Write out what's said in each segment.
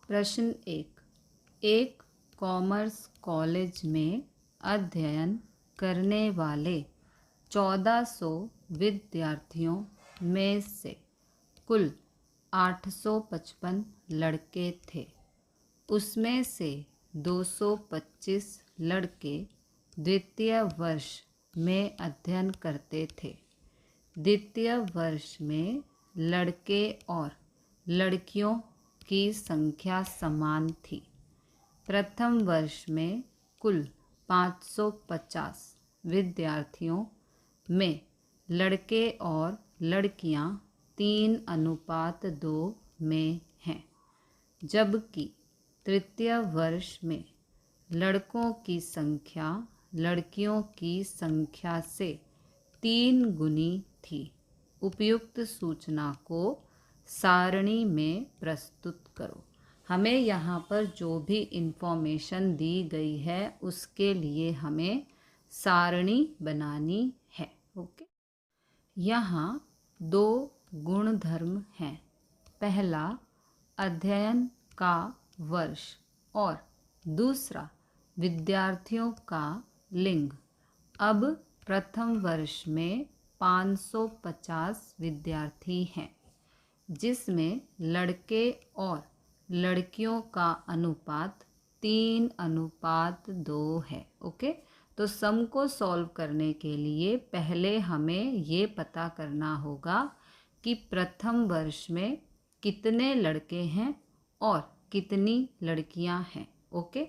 प्रश्न एक commerce college में अध्ययन करने वाले 1400 विद्यार्थियों में से कुल 855 लड़के थे। उसमें से 225 लड़के द्वितीय वर्ष में अध्ययन करते थे। द्वितीय वर्ष में लड़के और लड़कियों की संख्या समान थी। प्रथम वर्ष में कुल 550 विद्यार्थियों में लड़के और लड़कियां 3:2 में हैं, जबकि तृतीय वर्ष में लड़कों की संख्या लड़कियों की संख्या से 3 गुनी थी। उपयुक्त सूचना को सारणी में प्रस्तुत करो। हमें यहाँ पर जो भी इन्फॉर्मेशन दी गई है उसके लिए हमें सारणी बनानी है। ओके, यहाँ 2 गुणधर्म हैं। पहला अध्ययन का वर्ष और दूसरा विद्यार्थियों का लिंग। अब प्रथम वर्ष में 550 विद्यार्थी हैं, जिसमें लड़के और लड़कियों का अनुपात 3:2 है। ओके, तो सम को सॉल्व करने के लिए पहले हमें ये पता करना होगा कि प्रथम वर्ष में कितने लड़के हैं और कितनी लड़कियां हैं। ओके,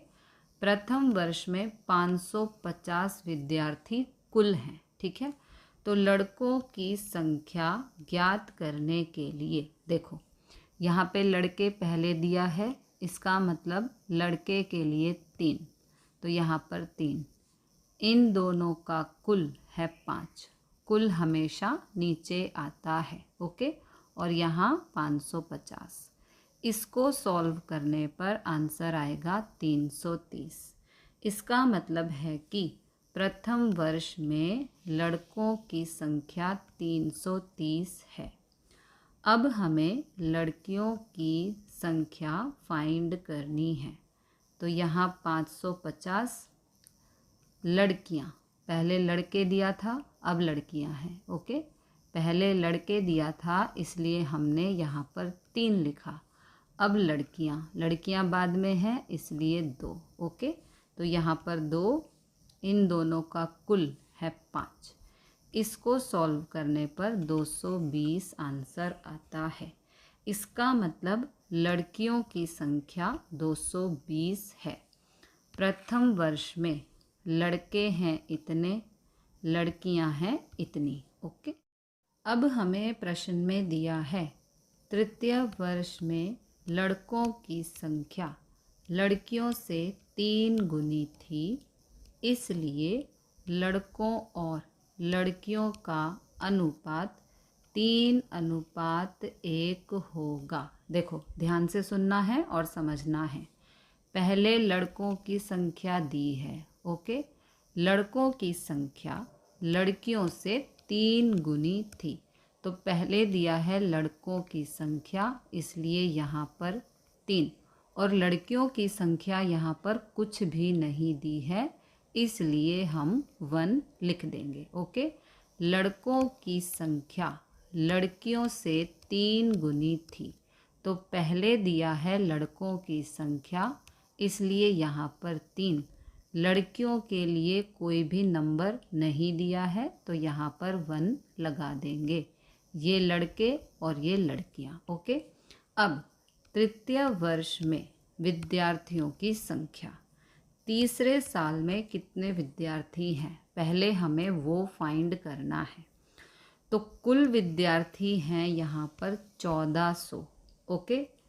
प्रथम वर्ष में 550 विद्यार्थी कुल हैं। ठीक है, तो लड़कों की संख्या ज्ञात करने के लिए देखो, यहाँ पे लड़के पहले दिया है, इसका मतलब लड़के के लिए 3, तो यहाँ पर 3। इन दोनों का कुल है 5। कुल हमेशा नीचे आता है। ओके, और यहाँ 550। इसको सॉल्व करने पर आंसर आएगा 330। इसका मतलब है कि प्रथम वर्ष में लड़कों की संख्या 330 है। अब हमें लड़कियों की संख्या फाइंड करनी है। तो यहाँ 550 लड़कियाँ, पहले लड़के दिया था, अब लड़कियाँ हैं। ओके, पहले लड़के दिया था इसलिए हमने यहाँ पर 3 लिखा। अब लड़कियाँ बाद में हैं इसलिए 2। ओके, तो यहाँ पर 2, इन दोनों का कुल है 5। इसको सॉल्व करने पर 220 आंसर आता है। इसका मतलब लड़कियों की संख्या 220 है। प्रथम वर्ष में लड़के हैं इतने, लड़कियां हैं इतनी। ओके, अब हमें प्रश्न में दिया है तृतीय वर्ष में लड़कों की संख्या लड़कियों से 3 गुनी थी, इसलिए लड़कों और लड़कियों का अनुपात 3:1 होगा। देखो, ध्यान से सुनना है और समझना है। पहले लड़कों की संख्या दी है। ओके, लड़कों की संख्या लड़कियों से 3 गुनी थी, तो पहले दिया है लड़कों की संख्या, इसलिए यहाँ पर 3, और लड़कियों की संख्या यहाँ पर कुछ भी नहीं दी है, इसलिए हम 1 लिख देंगे। ओके, लड़कों की संख्या लड़कियों से 3 गुनी थी, तो पहले दिया है लड़कों की संख्या, इसलिए यहाँ पर 3। लड़कियों के लिए कोई भी नंबर नहीं दिया है, तो यहाँ पर 1 लगा देंगे। ये लड़के और ये लड़कियाँ। ओके, अब तृतीय वर्ष में विद्यार्थियों की संख्या। तीसरे साल में कितने विद्यार्थी हैं, पहले हमें वो फाइंड करना है। तो कुल विद्यार्थी हैं यहाँ पर 1400। ओके,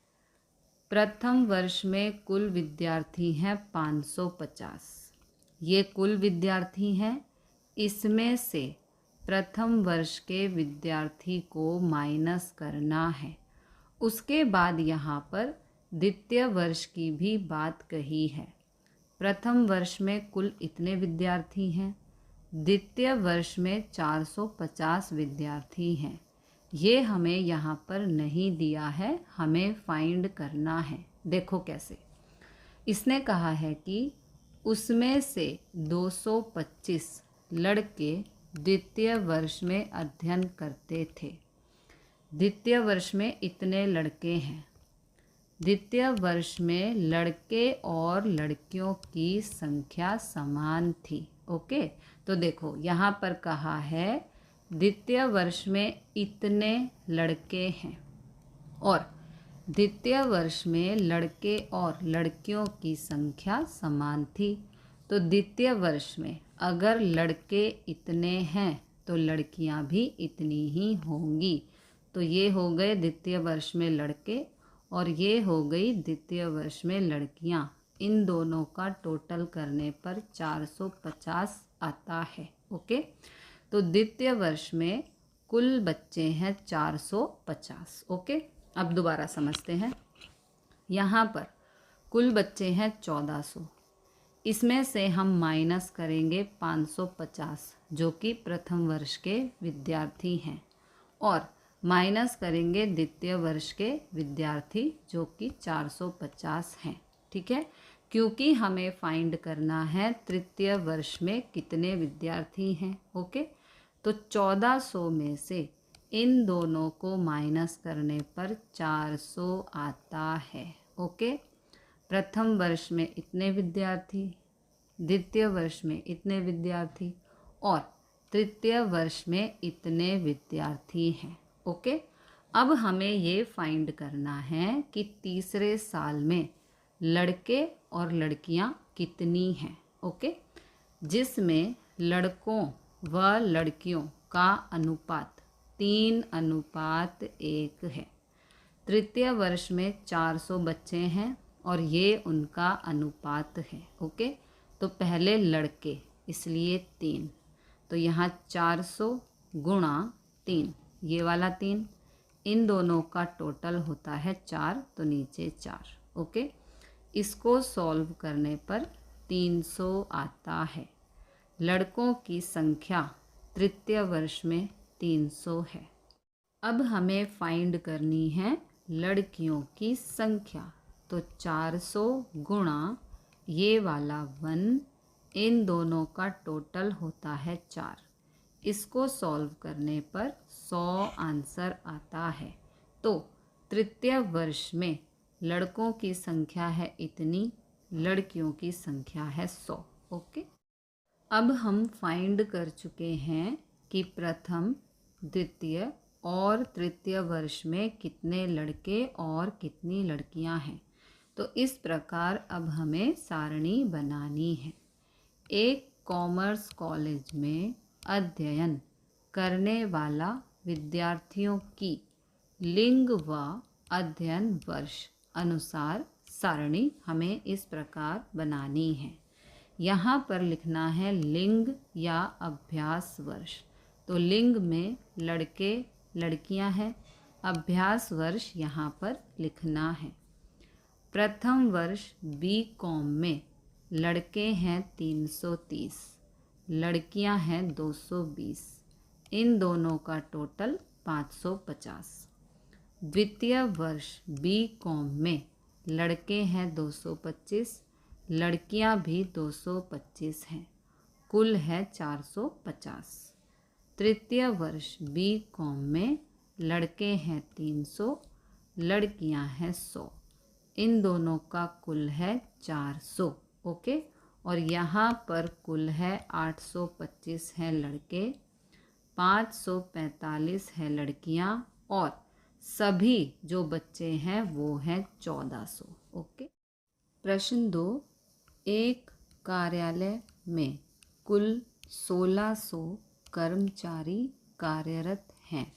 प्रथम वर्ष में कुल विद्यार्थी हैं 550। ये कुल विद्यार्थी हैं, इसमें से प्रथम वर्ष के विद्यार्थी को माइनस करना है। उसके बाद यहाँ पर द्वितीय वर्ष की भी बात कही है। प्रथम वर्ष में कुल इतने विद्यार्थी हैं, द्वितीय वर्ष में 450 विद्यार्थी हैं, ये हमें यहाँ पर नहीं दिया है, हमें फाइंड करना है। देखो कैसे, इसने कहा है कि उसमें से 225 लड़के द्वितीय वर्ष में अध्ययन करते थे। द्वितीय वर्ष में इतने लड़के हैं। द्वितीय वर्ष में लड़के और लड़कियों की संख्या समान थी। ओके, तो देखो यहाँ पर कहा है द्वितीय वर्ष में इतने लड़के हैं और द्वितीय वर्ष में लड़के और लड़कियों की संख्या समान थी। तो द्वितीय वर्ष में अगर लड़के इतने हैं तो लड़कियां भी इतनी ही होंगी। तो ये हो गए द्वितीय वर्ष में लड़के और ये हो गई द्वितीय वर्ष में लड़कियां। इन दोनों का टोटल करने पर 450 आता है। ओके, तो द्वितीय वर्ष में कुल बच्चे हैं 450। ओके, अब दोबारा समझते हैं। यहाँ पर कुल बच्चे हैं 1400, इसमें से हम माइनस करेंगे 550 जो कि प्रथम वर्ष के विद्यार्थी हैं और माइनस करेंगे द्वितीय वर्ष के विद्यार्थी जो कि 450 हैं। ठीक है, क्योंकि हमें फाइंड करना है तृतीय वर्ष में कितने विद्यार्थी हैं। ओके, तो 1400 में से इन दोनों को माइनस करने पर 400 आता है। ओके, प्रथम वर्ष में इतने विद्यार्थी, द्वितीय वर्ष में इतने विद्यार्थी और तृतीय वर्ष में इतने विद्यार्थी हैं। ओके, अब हमें ये फाइंड करना है कि तीसरे साल में लड़के और लड़कियां कितनी हैं। ओके, जिसमें लड़कों व लड़कियों का अनुपात 3:1 है। तृतीय वर्ष में 400 बच्चे हैं और ये उनका अनुपात है। ओके, तो पहले लड़के इसलिए 3, तो यहाँ 400 गुणा 3, ये वाला 3, इन दोनों का टोटल होता है 4, तो नीचे 4। ओके, इसको सॉल्व करने पर 300 आता है। लड़कों की संख्या तृतीय वर्ष में 300 है। अब हमें फाइंड करनी है लड़कियों की संख्या, तो 400 गुणा ये वाला 1, इन दोनों का टोटल होता है 4। इसको सॉल्व करने पर 100 आंसर आता है। तो तृतीय वर्ष में लड़कों की संख्या है इतनी, लड़कियों की संख्या है 100। ओके, अब हम फाइंड कर चुके हैं कि प्रथम, द्वितीय और तृतीय वर्ष में कितने लड़के और कितनी लड़कियां हैं। तो इस प्रकार अब हमें सारणी बनानी है। एक कॉमर्स कॉलेज में अध्ययन करने वाला विद्यार्थियों की लिंग व अध्ययन वर्ष अनुसार सारणी हमें इस प्रकार बनानी है। यहाँ पर लिखना है लिंग या अभ्यास वर्ष। तो लिंग में लड़के लड़कियाँ हैं, अभ्यास वर्ष यहाँ पर लिखना है। प्रथम वर्ष B.Com में लड़के हैं 330, लड़कियां हैं 220, इन दोनों का टोटल 550। द्वितीय वर्ष B.Com में लड़के हैं 225, लड़कियां भी 225 हैं, कुल है 450। तृतीय वर्ष B.Com में लड़के हैं 300, लड़कियां हैं 100, इन दोनों का कुल है 400। ओके, और यहाँ पर कुल है 825 हैं लड़के, 545 है लड़कियाँ और सभी जो बच्चे हैं वो हैं 1400। ओके, प्रश्न 2, एक कार्यालय में कुल 1600 कर्मचारी कार्यरत हैं।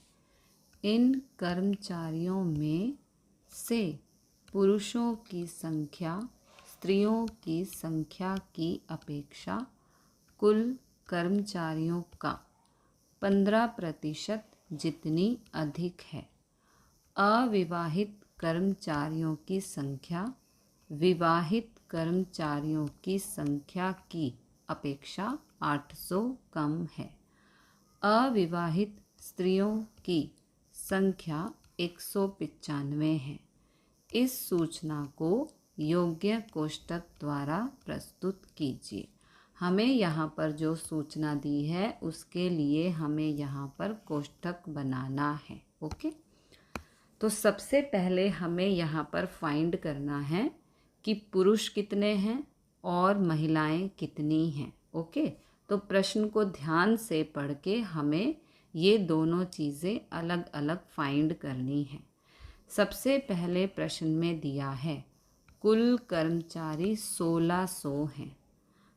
इन कर्मचारियों में से पुरुषों की संख्या स्त्रियों की संख्या की अपेक्षा कुल कर्मचारियों का 15% जितनी अधिक है। अविवाहित कर्मचारियों की संख्या विवाहित कर्मचारियों की संख्या की अपेक्षा 800 कम है। अविवाहित स्त्रियों की संख्या 195 है। इस सूचना को योग्य कोष्ठक द्वारा प्रस्तुत कीजिए। हमें यहाँ पर जो सूचना दी है उसके लिए हमें यहाँ पर कोष्ठक बनाना है। ओके, तो सबसे पहले हमें यहाँ पर फाइंड करना है कि पुरुष कितने हैं और महिलाएं कितनी हैं। ओके, तो प्रश्न को ध्यान से पढ़ के हमें ये दोनों चीज़ें अलग अलग फाइंड करनी है। सबसे पहले प्रश्न में दिया है कुल कर्मचारी 1600 हैं।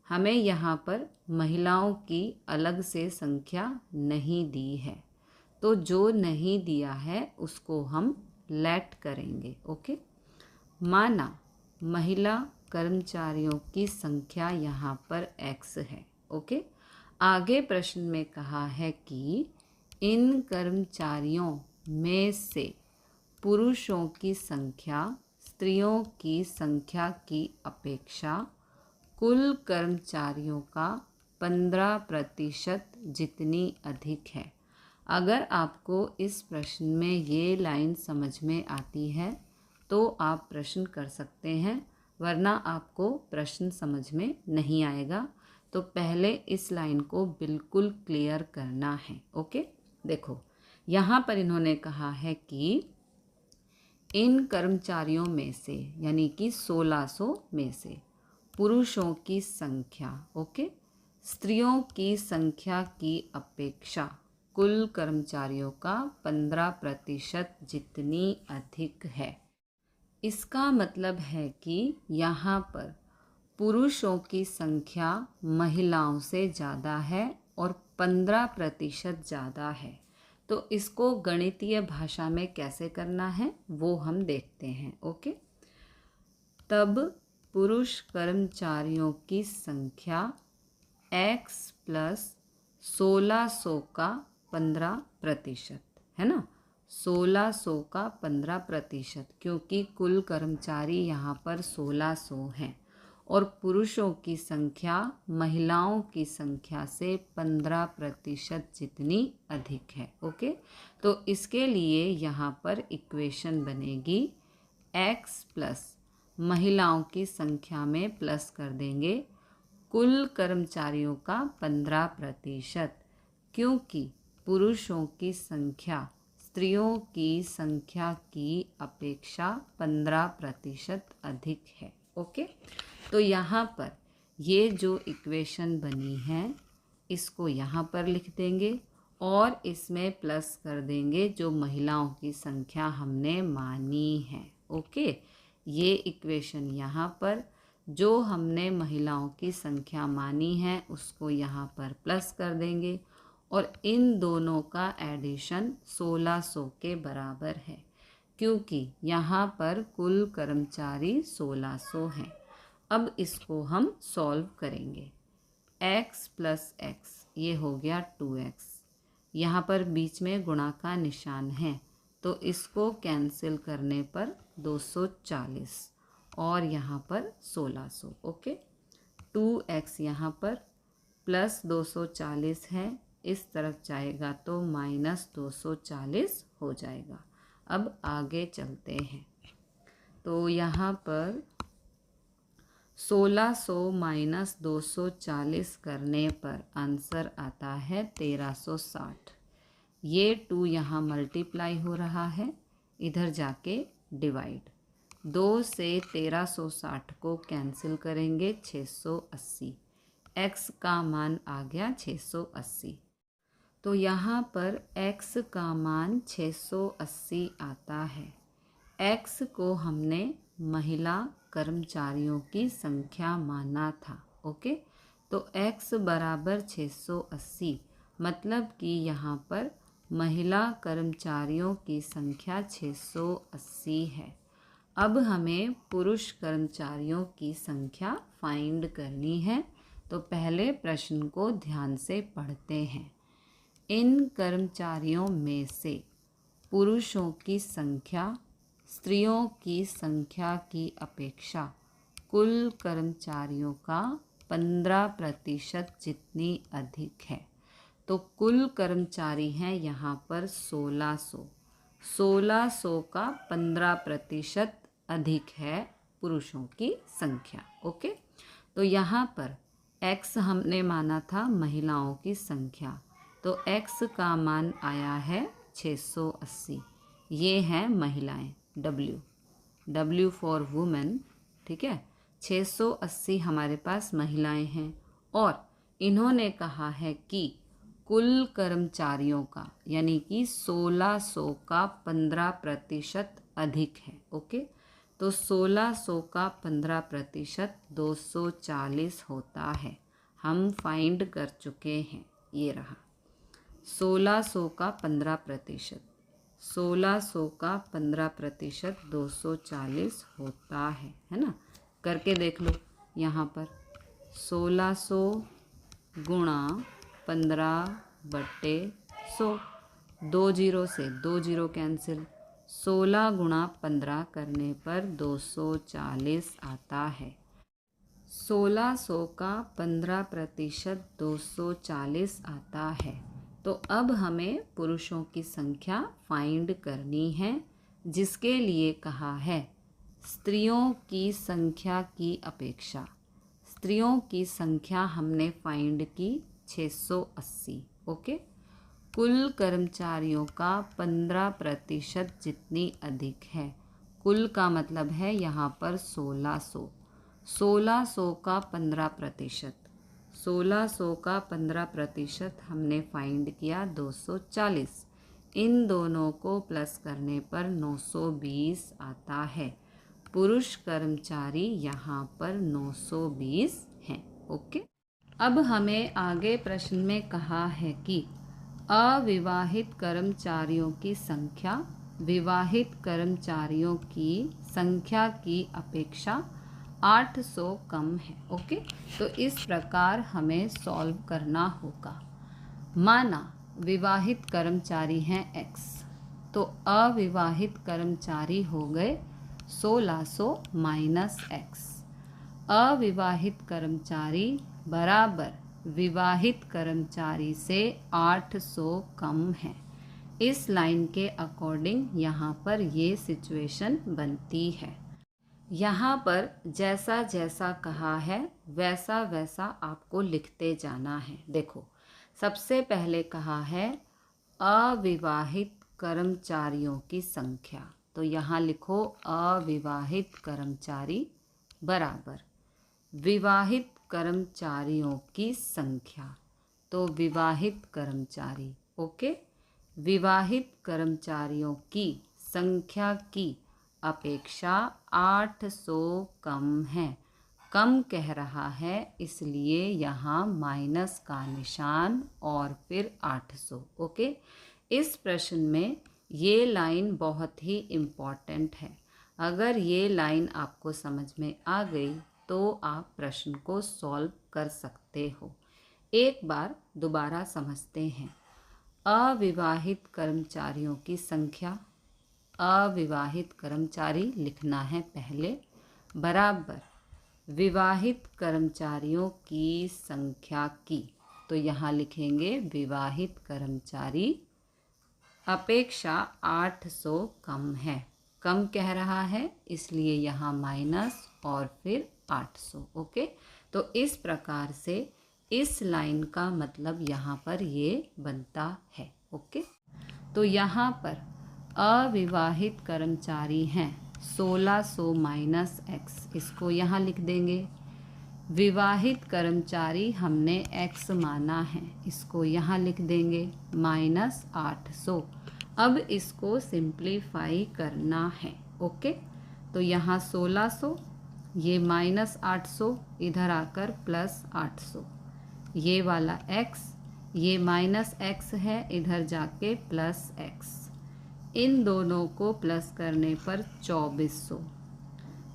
हमें यहाँ पर महिलाओं की अलग से संख्या नहीं दी है, तो जो नहीं दिया है उसको हम लेट करेंगे। ओके, माना महिला कर्मचारियों की संख्या यहाँ पर x है। ओके, आगे प्रश्न में कहा है कि इन कर्मचारियों में से पुरुषों की संख्या स्त्रियों की संख्या की अपेक्षा कुल कर्मचारियों का 15% जितनी अधिक है। अगर आपको इस प्रश्न में ये लाइन समझ में आती है तो आप प्रश्न कर सकते हैं, वरना आपको प्रश्न समझ में नहीं आएगा। तो पहले इस लाइन को बिल्कुल क्लियर करना है। ओके, देखो यहाँ पर इन्होंने कहा है कि इन कर्मचारियों में से, यानी कि 1600 में से पुरुषों की संख्या, ओके, स्त्रियों की संख्या की अपेक्षा कुल कर्मचारियों का 15% जितनी अधिक है। इसका मतलब है कि यहाँ पर पुरुषों की संख्या महिलाओं से ज़्यादा है और 15% ज़्यादा है। तो इसको गणितीय भाषा में कैसे करना है वो हम देखते हैं। ओके, तब पुरुष कर्मचारियों की संख्या x प्लस 1600 का 15% है ना, 1600 का 15%, क्योंकि कुल कर्मचारी यहाँ पर 1600 हैं और पुरुषों की संख्या महिलाओं की संख्या से 15% जितनी अधिक है। ओके, तो इसके लिए यहाँ पर इक्वेशन बनेगी x प्लस महिलाओं की संख्या में प्लस कर देंगे कुल कर्मचारियों का 15%, क्योंकि पुरुषों की संख्या स्त्रियों की संख्या की अपेक्षा 15% अधिक है। ओके, तो यहाँ पर ये जो इक्वेशन बनी है इसको यहाँ पर लिख देंगे और इसमें प्लस कर देंगे जो महिलाओं की संख्या हमने मानी है। ओके, ये इक्वेशन यहाँ पर जो हमने महिलाओं की संख्या मानी है उसको यहाँ पर प्लस कर देंगे और इन दोनों का एडिशन 1600 के बराबर है, क्योंकि यहाँ पर कुल कर्मचारी 1600 हैं। अब इसको हम सॉल्व करेंगे। x प्लस एक्स ये हो गया 2x, यहाँ पर बीच में गुणा का निशान है तो इसको कैंसिल करने पर 240 और यहाँ पर 1600। ओके, 2x यहाँ पर प्लस 240 है, इस तरफ जाएगा तो माइनस 240 हो जाएगा। अब आगे चलते हैं, तो यहाँ पर 1600 माइनस 240 करने पर आंसर आता है 1360। ये 2 यहाँ मल्टीप्लाई हो रहा है, इधर जाके डिवाइड, 2 से 1360 को कैंसिल करेंगे 680, x का मान आ गया 680। तो यहाँ पर x का मान 680 आता है। x को हमने महिला कर्मचारियों की संख्या माना था। ओके, तो x बराबर 680, मतलब कि यहाँ पर महिला कर्मचारियों की संख्या 680 है। अब हमें पुरुष कर्मचारियों की संख्या फाइंड करनी है, तो पहले प्रश्न को ध्यान से पढ़ते हैं। इन कर्मचारियों में से पुरुषों की संख्या स्त्रियों की संख्या की अपेक्षा कुल कर्मचारियों का 15% जितनी अधिक है। तो कुल कर्मचारी हैं यहाँ पर 1600, 1600 का 15% अधिक है पुरुषों की संख्या। ओके, तो यहाँ पर x हमने माना था महिलाओं की संख्या, तो x का मान आया है 680। ये हैं महिलाएं, W फॉर वुमेन। ठीक है, 680 हमारे पास महिलाएं हैं और इन्होंने कहा है कि कुल कर्मचारियों का यानी कि 1600 का 15% अधिक है। ओके, तो 1600 का 15% 240 होता है। हम फाइंड कर चुके हैं, ये रहा 1600 का 15%। 1600 का 15% 240 होता है ना। करके देख लो, यहाँ पर 1600 गुणा 15/100, 2 जीरो से 2 जीरो कैंसिल, 16 गुणा 15 करने पर 240 आता है। 1600 का 15% 240 आता है। तो अब हमें पुरुषों की संख्या फाइंड करनी है, जिसके लिए कहा है स्त्रियों की संख्या की अपेक्षा। स्त्रियों की संख्या हमने फाइंड की 680। ओके, कुल कर्मचारियों का 15% जितनी अधिक है, कुल का मतलब है यहाँ पर 1600। 1600 का 15%, 1600 का 15% हमने फाइंड किया 240। इन दोनों को प्लस करने पर 920 आता है। पुरुष कर्मचारी यहाँ पर 920 हैं। ओके, अब हमें आगे प्रश्न में कहा है कि अविवाहित कर्मचारियों की संख्या विवाहित कर्मचारियों की संख्या की अपेक्षा 800 कम है। ओके, तो इस प्रकार हमें सॉल्व करना होगा। माना विवाहित कर्मचारी हैं x, तो अविवाहित कर्मचारी हो गए 1600 माइनस x। अविवाहित कर्मचारी बराबर विवाहित कर्मचारी से 800 कम है। इस लाइन के अकॉर्डिंग यहाँ पर ये सिचुएशन बनती है। यहाँ पर जैसा जैसा कहा है वैसा वैसा आपको लिखते जाना है। देखो, सबसे पहले कहा है अविवाहित कर्मचारियों की संख्या, तो यहाँ लिखो अविवाहित कर्मचारी बराबर विवाहित कर्मचारियों की संख्या, तो विवाहित कर्मचारी। ओके, विवाहित कर्मचारियों की संख्या की अपेक्षा 800 कम है। कम कह रहा है इसलिए यहाँ माइनस का निशान और फिर 800। ओके, इस प्रश्न में ये लाइन बहुत ही इम्पॉर्टेंट है। अगर ये लाइन आपको समझ में आ गई तो आप प्रश्न को सॉल्व कर सकते हो। एक बार दोबारा समझते हैं। अविवाहित कर्मचारियों की संख्या, अविवाहित कर्मचारी लिखना है पहले, बराबर विवाहित कर्मचारियों की संख्या की, तो यहाँ लिखेंगे विवाहित कर्मचारी अपेक्षा 800 कम है। कम कह रहा है इसलिए यहाँ माइनस और फिर 800। ओके, तो इस प्रकार से इस लाइन का मतलब यहाँ पर ये बनता है। ओके, तो यहाँ पर अविवाहित कर्मचारी हैं 1600 माइनस x, इसको यहाँ लिख देंगे। विवाहित कर्मचारी हमने x माना है, इसको यहाँ लिख देंगे माइनस 800। अब इसको सिंप्लीफाई करना है। ओके, तो यहाँ 1600, ये माइनस 800, इधर आकर प्लस 800, ये वाला x, ये माइनस x है, इधर जाके प्लस x। इन दोनों को प्लस करने पर 2400,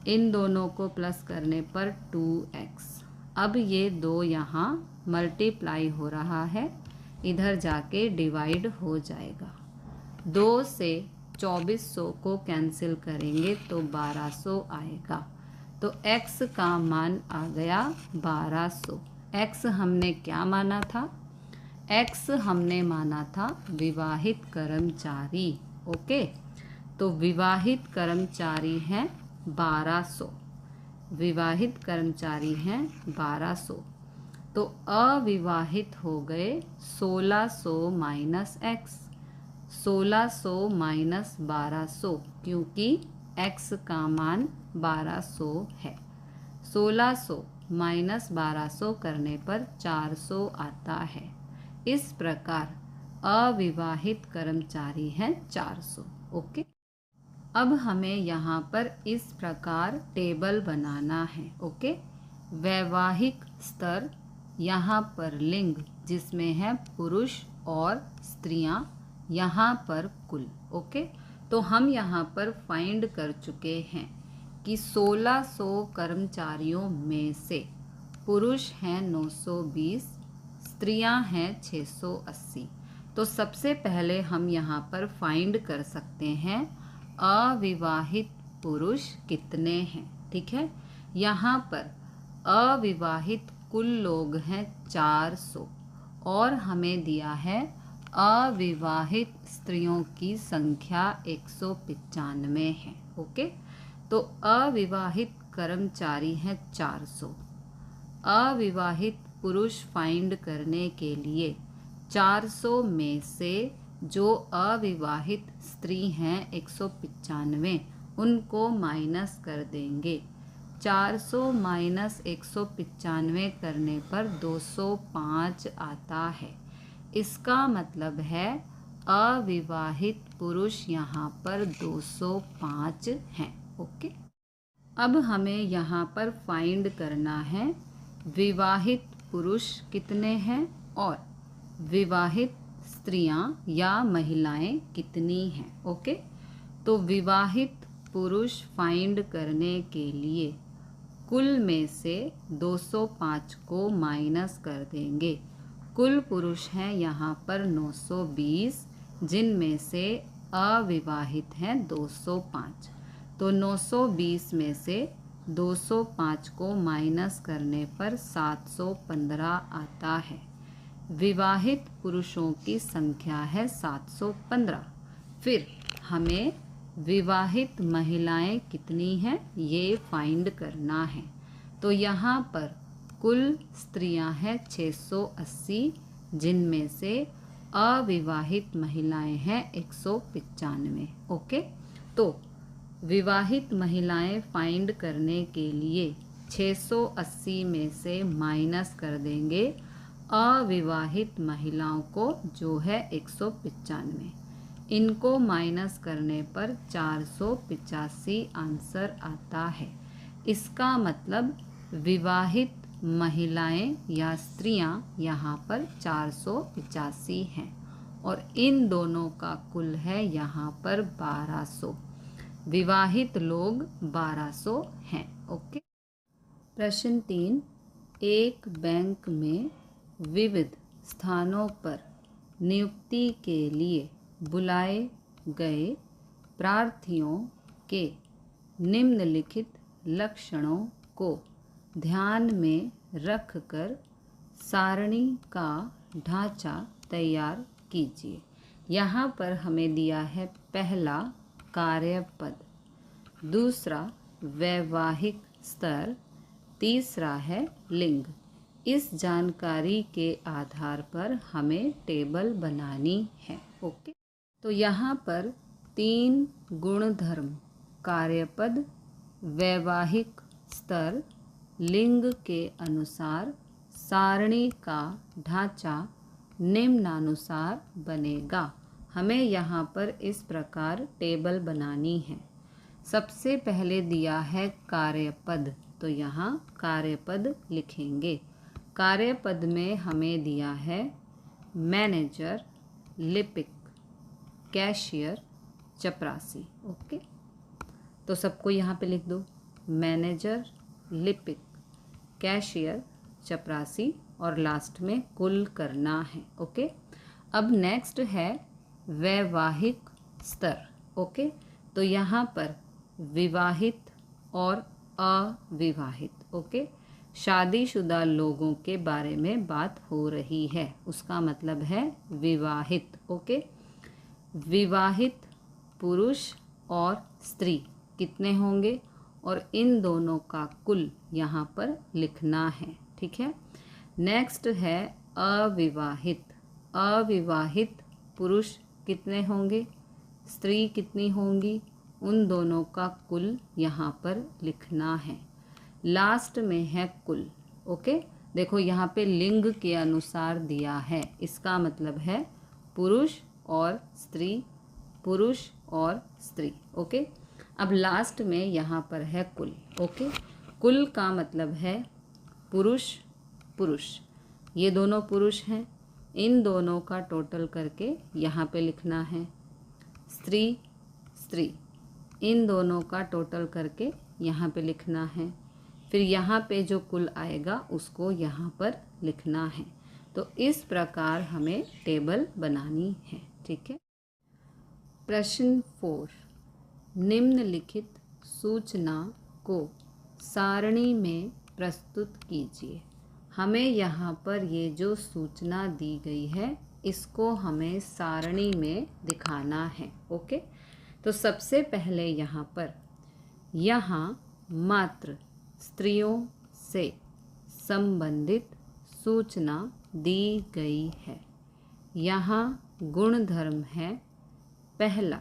इन दोनों को प्लस करने पर 2x। अब ये दो यहाँ मल्टीप्लाई हो रहा है, इधर जाके डिवाइड हो जाएगा। 2 से 2400 को कैंसिल करेंगे तो 1200 आएगा। तो x का मान आ गया 1200। x हमने क्या माना था? x हमने माना था विवाहित कर्मचारी। ओके। तो विवाहित कर्मचारी हैं 1200, विवाहित कर्मचारी हैं 1200। तो अविवाहित हो गए 1600 माइनस एक्स, 1600 माइनस 1200, क्योंकि x का मान 1200 है। 1600 माइनस 1200 करने पर 400 आता है। इस प्रकार अविवाहित कर्मचारी हैं 400। ओके। अब हमें यहाँ पर इस प्रकार टेबल बनाना है। ओके। वैवाहिक स्तर, यहाँ पर लिंग जिसमें है पुरुष और स्त्रियां, यहाँ पर कुल। ओके। तो हम यहाँ पर फाइंड कर चुके हैं कि 1600 कर्मचारियों में से पुरुष हैं 920, स्त्रियां हैं 680। तो सबसे पहले हम यहाँ पर फाइंड कर सकते हैं अविवाहित पुरुष कितने हैं। ठीक है। यहाँ पर अविवाहित कुल लोग हैं 400 और हमें दिया है अविवाहित स्त्रियों की संख्या 195 है। ओके। तो अविवाहित कर्मचारी हैं 400। अविवाहित पुरुष फाइंड करने के लिए 400 में से जो अविवाहित स्त्री हैं 195, उनको माइनस कर देंगे। 400 माइनस 195 करने पर 205 आता है। इसका मतलब है अविवाहित पुरुष यहाँ पर 205 हैं। ओके। अब हमें यहाँ पर फाइंड करना है विवाहित पुरुष कितने हैं और विवाहित स्त्रियां या महिलाएं कितनी हैं। ओके। तो विवाहित पुरुष फाइंड करने के लिए कुल में से 205 को माइनस कर देंगे। कुल पुरुष हैं यहाँ पर 920, जिनमें से अविवाहित हैं 205। तो 920 में से 205 को माइनस करने पर 715 आता है। विवाहित पुरुषों की संख्या है 715। फिर हमें विवाहित महिलाएं कितनी हैं ये फाइंड करना है। तो यहाँ पर कुल स्त्रियां हैं 680, जिनमें से अविवाहित महिलाएं हैं 195। ओके। तो विवाहित महिलाएं फाइंड करने के लिए 680 में से माइनस कर देंगे अविवाहित महिलाओं को, जो है 195। इनको माइनस करने पर 485 आंसर आता है। इसका मतलब विवाहित महिलाएं या स्त्रियां यहाँ पर 485 हैं और इन दोनों का कुल है यहाँ पर 1200। विवाहित लोग 1200 हैं। ओके। प्रश्न 3, एक बैंक में विविध स्थानों पर नियुक्ति के लिए बुलाए गए प्रार्थियों के निम्नलिखित लक्षणों को ध्यान में रखकर सारणी का ढांचा तैयार कीजिए। यहाँ पर हमें दिया है पहला कार्यपद, दूसरा वैवाहिक स्तर, तीसरा है लिंग। इस जानकारी के आधार पर हमें टेबल बनानी है। ओके। तो यहाँ पर 3 गुणधर्म, कार्यपद, वैवाहिक स्तर, लिंग के अनुसार सारणी का ढांचा निम्नानुसार बनेगा। हमें यहाँ पर इस प्रकार टेबल बनानी है। सबसे पहले दिया है कार्यपद, तो यहाँ कार्यपद लिखेंगे। कार्यपद में हमें दिया है मैनेजर, लिपिक, कैशियर, चपरासी। ओके। तो सबको यहाँ पे लिख दो, मैनेजर, लिपिक, कैशियर, चपरासी और लास्ट में कुल करना है। ओके। अब नेक्स्ट है वैवाहिक स्तर। ओके। तो यहाँ पर विवाहित और अविवाहित, ओके, शादीशुदा लोगों के बारे में बात हो रही है, उसका मतलब है विवाहित। ओके। विवाहित पुरुष और स्त्री कितने होंगे और इन दोनों का कुल यहाँ पर लिखना है। ठीक है। नेक्स्ट है अविवाहित। अविवाहित पुरुष कितने होंगे, स्त्री कितनी होंगी, उन दोनों का कुल यहाँ पर लिखना है। लास्ट में है कुल। ओके, देखो यहाँ पे लिंग के अनुसार दिया है, इसका मतलब है पुरुष और स्त्री, पुरुष और स्त्री। ओके, अब लास्ट में यहाँ पर है कुल। ओके, कुल का मतलब है पुरुष पुरुष, ये दोनों पुरुष हैं, इन दोनों का टोटल करके यहाँ पे लिखना है। स्त्री स्त्री, इन दोनों का टोटल करके यहाँ पे लिखना है। फिर यहाँ पे जो कुल आएगा उसको यहाँ पर लिखना है। तो इस प्रकार हमें टेबल बनानी है। ठीक है। प्रश्न 4, निम्नलिखित सूचना को सारणी में प्रस्तुत कीजिए। हमें यहाँ पर ये जो सूचना दी गई है इसको हमें सारणी में दिखाना है। ओके, तो सबसे पहले यहाँ मात्र स्त्रियों से संबंधित सूचना दी गई है। यहाँ गुणधर्म है पहला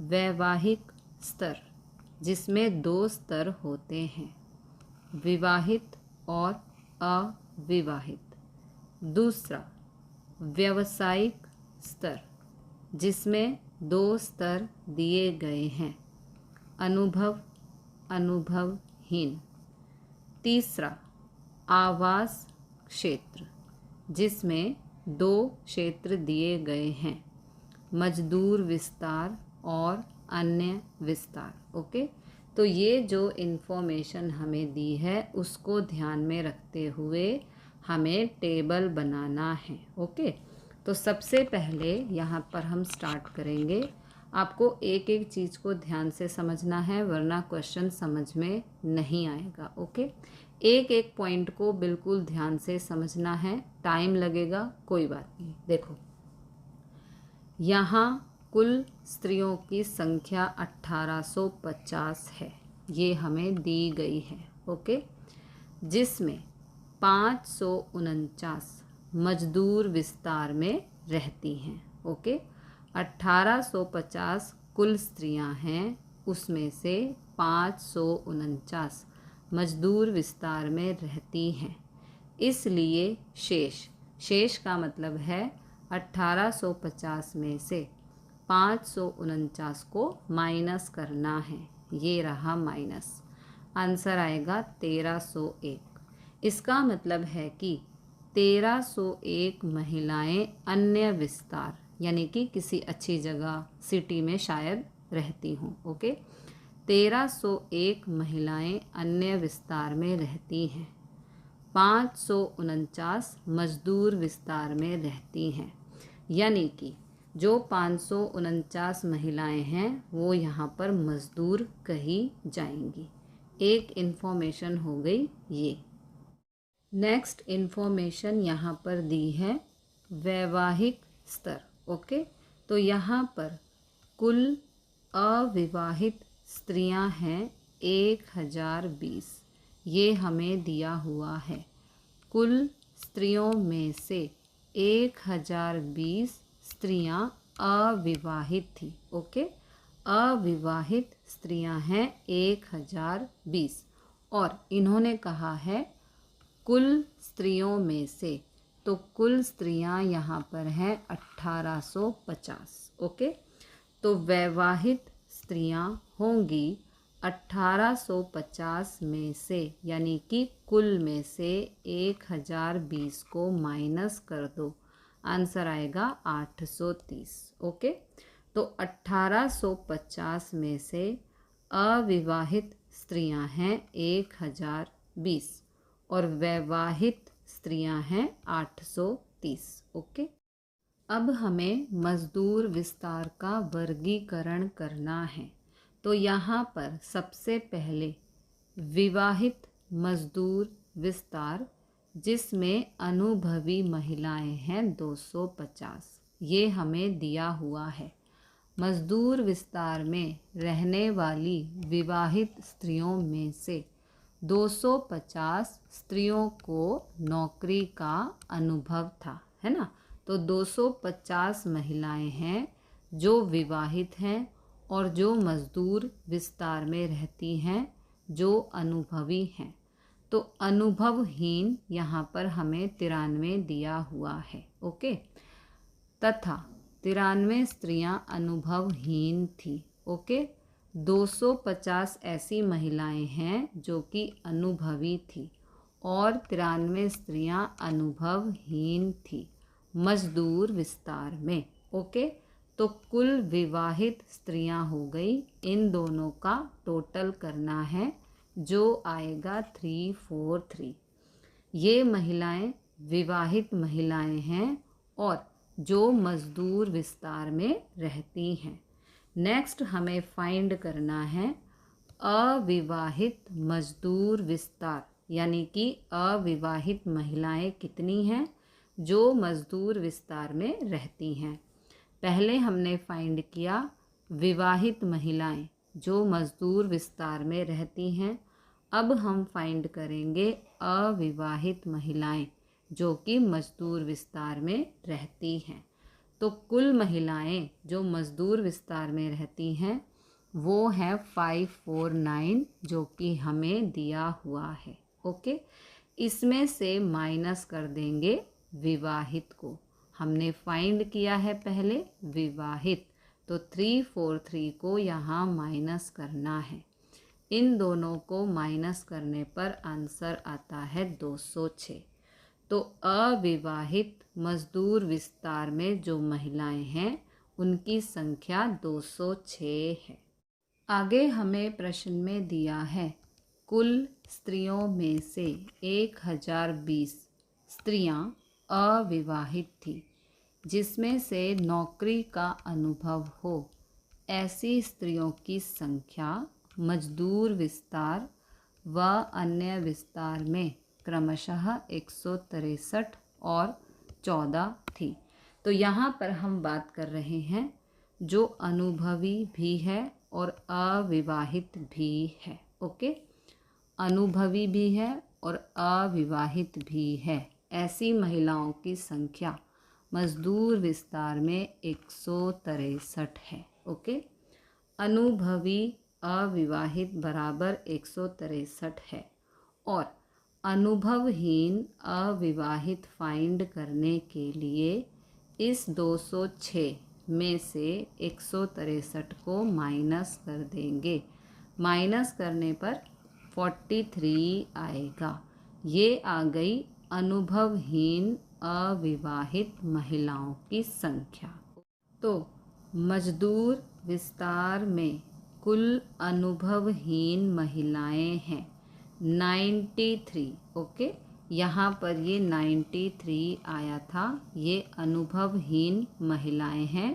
वैवाहिक स्तर, जिसमें 2 स्तर होते हैं, विवाहित और अविवाहित। दूसरा व्यावसायिक स्तर, जिसमें 2 स्तर दिए गए हैं, अनुभव अनुभवहीन। तीसरा आवास क्षेत्र, जिसमें 2 क्षेत्र दिए गए हैं, मजदूर विस्तार और अन्य विस्तार। ओके, तो ये जो इन्फॉर्मेशन हमें दी है उसको ध्यान में रखते हुए हमें टेबल बनाना है। ओके, तो सबसे पहले यहाँ पर हम स्टार्ट करेंगे। आपको एक एक चीज़ को ध्यान से समझना है, वरना क्वेश्चन समझ में नहीं आएगा। ओके, एक एक पॉइंट को बिल्कुल ध्यान से समझना है, टाइम लगेगा, कोई बात नहीं। देखो, यहाँ कुल स्त्रियों की संख्या 1850 है, ये हमें दी गई है। ओके, जिसमें 549 मजदूर विस्तार में रहती हैं। ओके, 1850 कुल स्त्रियां हैं, उसमें से 549 मजदूर विस्तार में रहती हैं। इसलिए शेष का मतलब है 1850 में से 549 को माइनस करना है, ये रहा माइनस, आंसर आएगा 1301। इसका मतलब है कि 1301 महिलाएं अन्य विस्तार यानी कि किसी अच्छी जगह सिटी में शायद रहती हों। ओके, 1301 महिलाएं अन्य विस्तार में रहती हैं, 549 मजदूर विस्तार में रहती हैं, यानी कि जो 549 महिलाएं हैं वो यहाँ पर मजदूर कही जाएंगी। एक इन्फॉर्मेशन हो गई ये। नेक्स्ट इन्फॉर्मेशन यहाँ पर दी है वैवाहिक स्तर। ओके, तो यहाँ पर कुल अविवाहित स्त्रियां हैं 1020, ये हमें दिया हुआ है। कुल स्त्रियों में से 1020 स्त्रियां अविवाहित थी। ओके, अविवाहित स्त्रियां हैं 1020 और इन्होंने कहा है कुल स्त्रियों में से, तो कुल स्त्रियां यहाँ पर हैं 1850। ओके, तो वैवाहित स्त्रियां होंगी 1850 में से, यानी कि कुल में से 1020 को माइनस कर दो, आंसर आएगा 830। ओके, तो 1850 में से अविवाहित स्त्रियां हैं 1020 और वैवाहित स्त्रियां हैं 830। ओके, अब हमें मजदूर विस्तार का वर्गीकरण करना है। तो यहाँ पर सबसे पहले विवाहित मजदूर विस्तार, जिसमें अनुभवी महिलाएं हैं 250, ये हमें दिया हुआ है। मजदूर विस्तार में रहने वाली विवाहित स्त्रियों में से 250 स्त्रियों को नौकरी का अनुभव था, है ना। तो 250 महिलाएं हैं जो विवाहित हैं और जो मजदूर विस्तार में रहती हैं, जो अनुभवी हैं। तो अनुभवहीन यहाँ पर हमें 93 दिया हुआ है, ओके। तथा 93 स्त्रियां अनुभवहीन थी, ओके। 250 ऐसी महिलाएं हैं जो कि अनुभवी थी और 93 स्त्रियां अनुभवहीन थी मजदूर विस्तार में, ओके। तो कुल विवाहित स्त्रियां हो गई। इन दोनों का टोटल करना है जो आएगा 343। ये महिलाएं विवाहित महिलाएं हैं और जो मजदूर विस्तार में रहती हैं। नेक्स्ट हमें फाइंड करना है अविवाहित मजदूर विस्तार, यानी कि अविवाहित महिलाएं कितनी हैं जो मजदूर विस्तार में रहती हैं। पहले हमने फाइंड किया विवाहित महिलाएं जो मजदूर विस्तार में रहती हैं। अब हम फाइंड करेंगे अविवाहित महिलाएं जो कि मजदूर विस्तार में रहती हैं। तो कुल महिलाएं जो मजदूर विस्तार में रहती हैं वो है 549 जो कि हमें दिया हुआ है, ओके। इसमें से माइनस कर देंगे विवाहित को। हमने फाइंड किया है पहले विवाहित, तो 343 को यहाँ माइनस करना है। इन दोनों को माइनस करने पर आंसर आता है 206। तो अविवाहित मजदूर विस्तार में जो महिलाएं हैं उनकी संख्या 206 है। आगे हमें प्रश्न में दिया है कुल स्त्रियों में से 1020 स्त्रियां अविवाहित थी जिसमें से नौकरी का अनुभव हो। ऐसी स्त्रियों की संख्या मजदूर विस्तार व अन्य विस्तार में क्रमशः 163 और 14 थी। तो यहाँ पर हम बात कर रहे हैं जो अनुभवी भी है और अविवाहित भी है, ओके। अनुभवी भी है और अविवाहित भी है। ऐसी महिलाओं की संख्या मजदूर विस्तार में 163 है, ओके। अनुभवी अविवाहित बराबर 163 है और अनुभवहीन अविवाहित फाइंड करने के लिए इस 206 में से 163 को माइनस कर देंगे। माइनस करने पर 43 आएगा। ये आ गई अनुभवहीन अविवाहित महिलाओं की संख्या। तो मजदूर विस्तार में कुल अनुभवहीन महिलाएं हैं 93, ओके। यहाँ पर ये 93 आया था, ये अनुभवहीन महिलाएं हैं,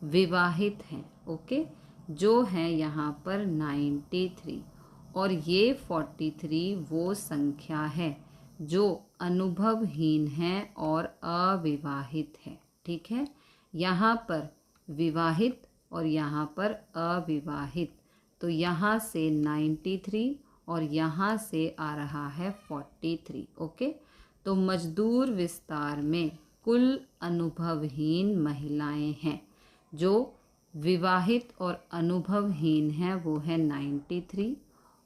विवाहित हैं, ओके। जो हैं यहाँ पर 93 और ये 43 वो संख्या है जो अनुभवहीन हैं और अविवाहित है, ठीक है। यहाँ पर विवाहित और यहाँ पर अविवाहित, तो यहाँ से 93 और यहाँ से आ रहा है 43, ओके। तो मजदूर विस्तार में कुल अनुभवहीन महिलाएं हैं। जो विवाहित और अनुभवहीन हैं वो है 93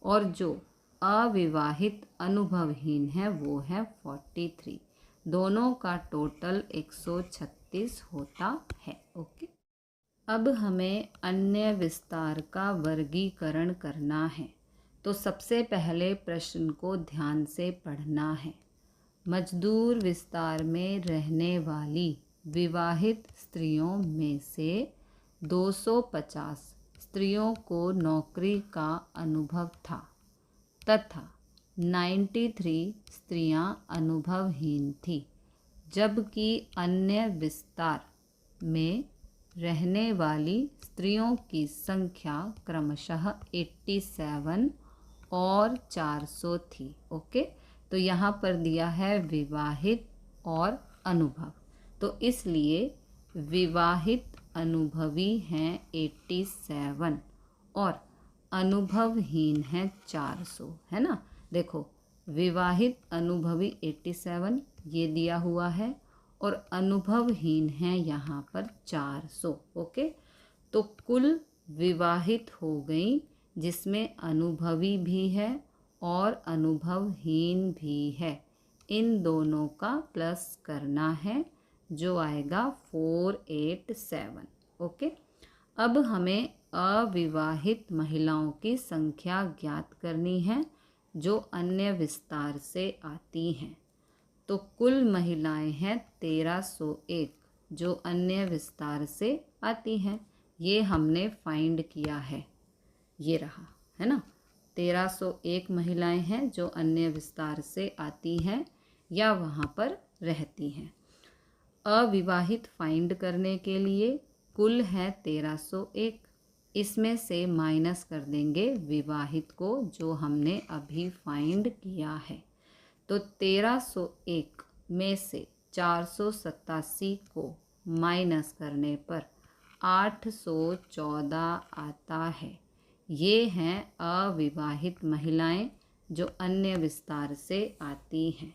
और जो अविवाहित अनुभवहीन है वो है 43। दोनों का टोटल 136 होता है, ओके। अब हमें अन्य विस्तार का वर्गीकरण करना है। तो सबसे पहले प्रश्न को ध्यान से पढ़ना है। मजदूर विस्तार में रहने वाली विवाहित स्त्रियों में से 250 स्त्रियों को नौकरी का अनुभव था तथा 93 स्त्रियां अनुभवहीन थी, जबकि अन्य विस्तार में रहने वाली स्त्रियों की संख्या क्रमशः 87 और 400 थी, ओके। तो यहाँ पर दिया है विवाहित और अनुभव, तो इसलिए विवाहित अनुभवी हैं 87 और अनुभवहीन हैं 400, है ना। देखो, विवाहित अनुभवी 87 ये दिया हुआ है और अनुभवहीन हैं यहाँ पर 400। ओके, तो कुल विवाहित हो गई, जिसमें अनुभवी भी है और अनुभवहीन भी है। इन दोनों का प्लस करना है, जो आएगा 487। ओके, अब हमें अविवाहित महिलाओं की संख्या ज्ञात करनी है जो अन्य विस्तार से आती हैं। तो कुल महिलाएं हैं 1301 जो अन्य विस्तार से आती हैं। ये हमने फाइंड किया है, ये रहा, है ना। 1301 महिलाएं हैं जो अन्य विस्तार से आती हैं या वहाँ पर रहती हैं। अविवाहित फाइंड करने के लिए कुल है 1301, इसमें से माइनस कर देंगे विवाहित को जो हमने अभी फाइंड किया है। तो 1301 में से 487 को माइनस करने पर 814 आता है। ये हैं अविवाहित महिलाएं जो अन्य विस्तार से आती हैं।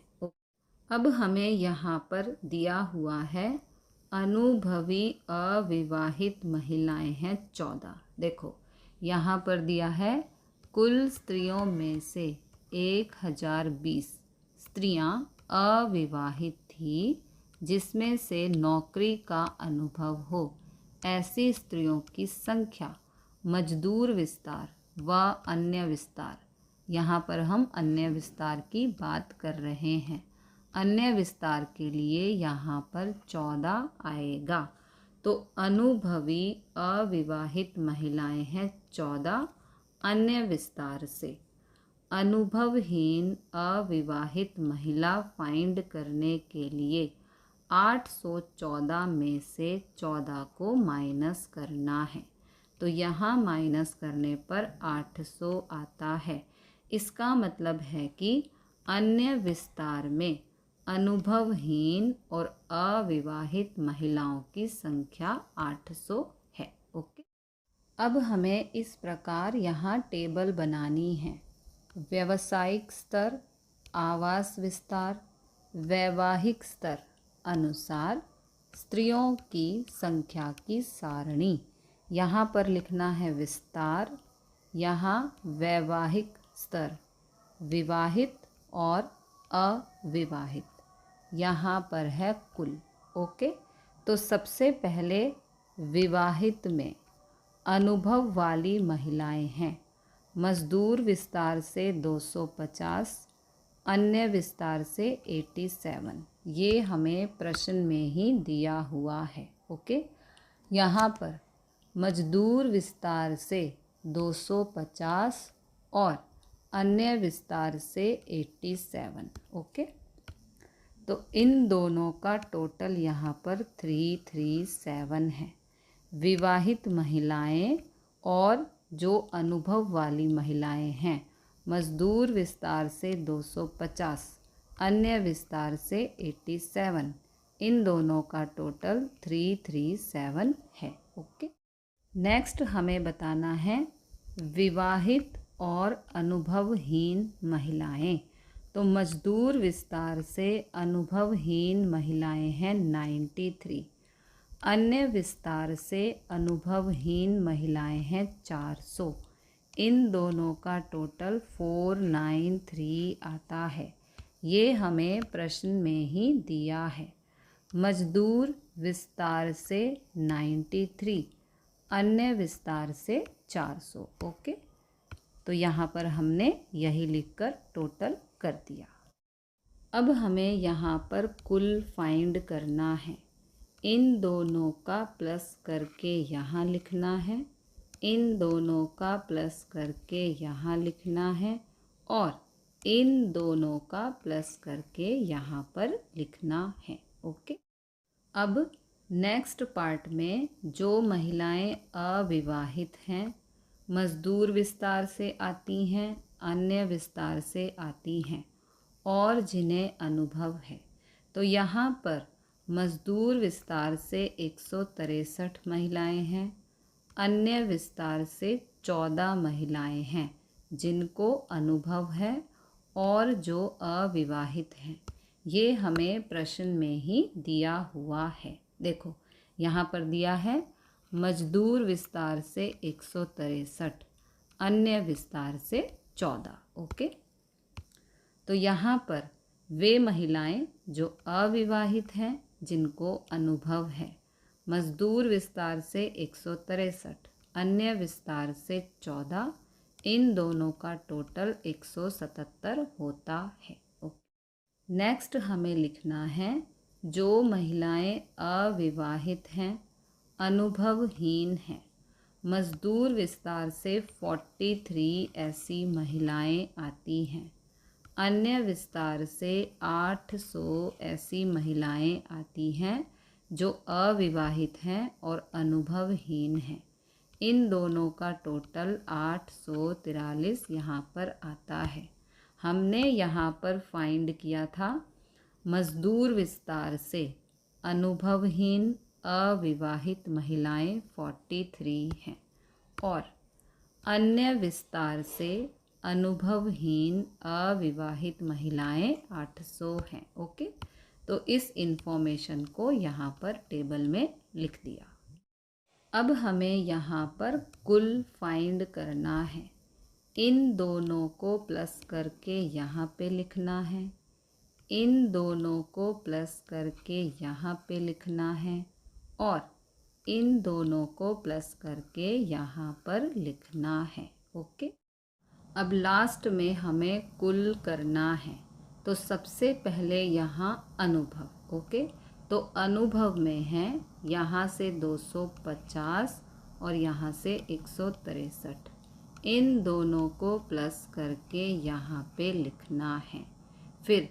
अब हमें यहाँ पर दिया हुआ है अनुभवी अविवाहित महिलाएं हैं 14। देखो, यहाँ पर दिया है कुल स्त्रियों में से 1020 स्त्रियां अविवाहित थी, जिसमें से नौकरी का अनुभव हो। ऐसी स्त्रियों की संख्या मजदूर विस्तार व अन्य विस्तार, यहाँ पर हम अन्य विस्तार की बात कर रहे हैं। अन्य विस्तार के लिए यहाँ पर 14 आएगा। तो अनुभवी अविवाहित महिलाएं हैं 14 अन्य विस्तार से। अनुभवहीन अविवाहित महिला फाइंड करने के लिए 814 में से 14 को माइनस करना है। तो यहाँ माइनस करने पर 800 आता है। इसका मतलब है कि अन्य विस्तार में अनुभवहीन और अविवाहित महिलाओं की संख्या 800 है। ओके, अब हमें इस प्रकार यहाँ टेबल बनानी है। व्यावसायिक स्तर, आवास विस्तार, वैवाहिक स्तर अनुसार स्त्रियों की संख्या की सारणी। यहाँ पर लिखना है विस्तार, यहाँ वैवाहिक स्तर, विवाहित और अविवाहित, यहाँ पर है कुल। ओके, तो सबसे पहले विवाहित में अनुभव वाली महिलाएं हैं। मजदूर विस्तार से 250, अन्य विस्तार से 87। ये हमें प्रश्न में ही दिया हुआ है। ओके, यहाँ पर मजदूर विस्तार से 250 और अन्य विस्तार से 87। ओके, तो इन दोनों का टोटल यहाँ पर 337 है। विवाहित महिलाएं और जो अनुभव वाली महिलाएं हैं, मजदूर विस्तार से 250, अन्य विस्तार से 87, इन दोनों का टोटल 337 है। ओके, नेक्स्ट हमें बताना है विवाहित और अनुभवहीन महिलाएं। तो मजदूर विस्तार से अनुभवहीन महिलाएं हैं 93, अन्य विस्तार से अनुभवहीन महिलाएं हैं 400। इन दोनों का टोटल 493 आता है। ये हमें प्रश्न में ही दिया है। मजदूर विस्तार से 93, अन्य विस्तार से 400। ओके, तो यहाँ पर हमने यही लिखकर टोटल कर दिया। अब हमें यहाँ पर कुल फाइंड करना है। इन दोनों का प्लस करके यहाँ लिखना है, इन दोनों का प्लस करके यहाँ लिखना है और इन दोनों का प्लस करके यहाँ पर लिखना है। ओके, अब नेक्स्ट पार्ट में जो महिलाएं अविवाहित हैं, मजदूर विस्तार से आती हैं, अन्य विस्तार से आती हैं और जिन्हें अनुभव है, तो यहाँ पर मजदूर विस्तार से 163 महिलाएं हैं। अन्य विस्तार से 14 महिलाएं हैं जिनको अनुभव है और जो अविवाहित हैं। ये हमें प्रश्न में ही दिया हुआ है। देखो यहाँ पर दिया है मजदूर विस्तार से 163, अन्य विस्तार से 14। ओके, तो यहाँ पर वे महिलाएं जो अविवाहित हैं जिनको अनुभव है। मजदूर विस्तार से 163, अन्य विस्तार से 14, इन दोनों का टोटल 177 होता है। नेक्स्ट हमें लिखना है जो महिलाएं अविवाहित हैं, अनुभवहीन हैं। मजदूर विस्तार से 43 ऐसी महिलाएं आती हैं। अन्य विस्तार से 800 ऐसी महिलाएं आती हैं जो अविवाहित हैं और अनुभवहीन हैं। इन दोनों का टोटल 843 यहाँ पर आता है। हमने यहाँ पर फाइंड किया था मजदूर विस्तार से अनुभवहीन अविवाहित महिलाएं 43 हैं और अन्य विस्तार से अनुभवहीन अविवाहित महिलाएं 800 हैं। ओके, तो इस इंफॉर्मेशन को यहाँ पर टेबल में लिख दिया। अब हमें यहाँ पर कुल फाइंड करना है। इन दोनों को प्लस करके यहाँ पे लिखना है, इन दोनों को प्लस करके यहाँ पे लिखना है और इन दोनों को प्लस करके यहाँ पर लिखना है। ओके, अब लास्ट में हमें कुल करना है। तो सबसे पहले यहाँ अनुभव। ओके, तो अनुभव में है यहाँ से 250 और यहाँ से 163। इन दोनों को प्लस करके यहाँ पे लिखना है। फिर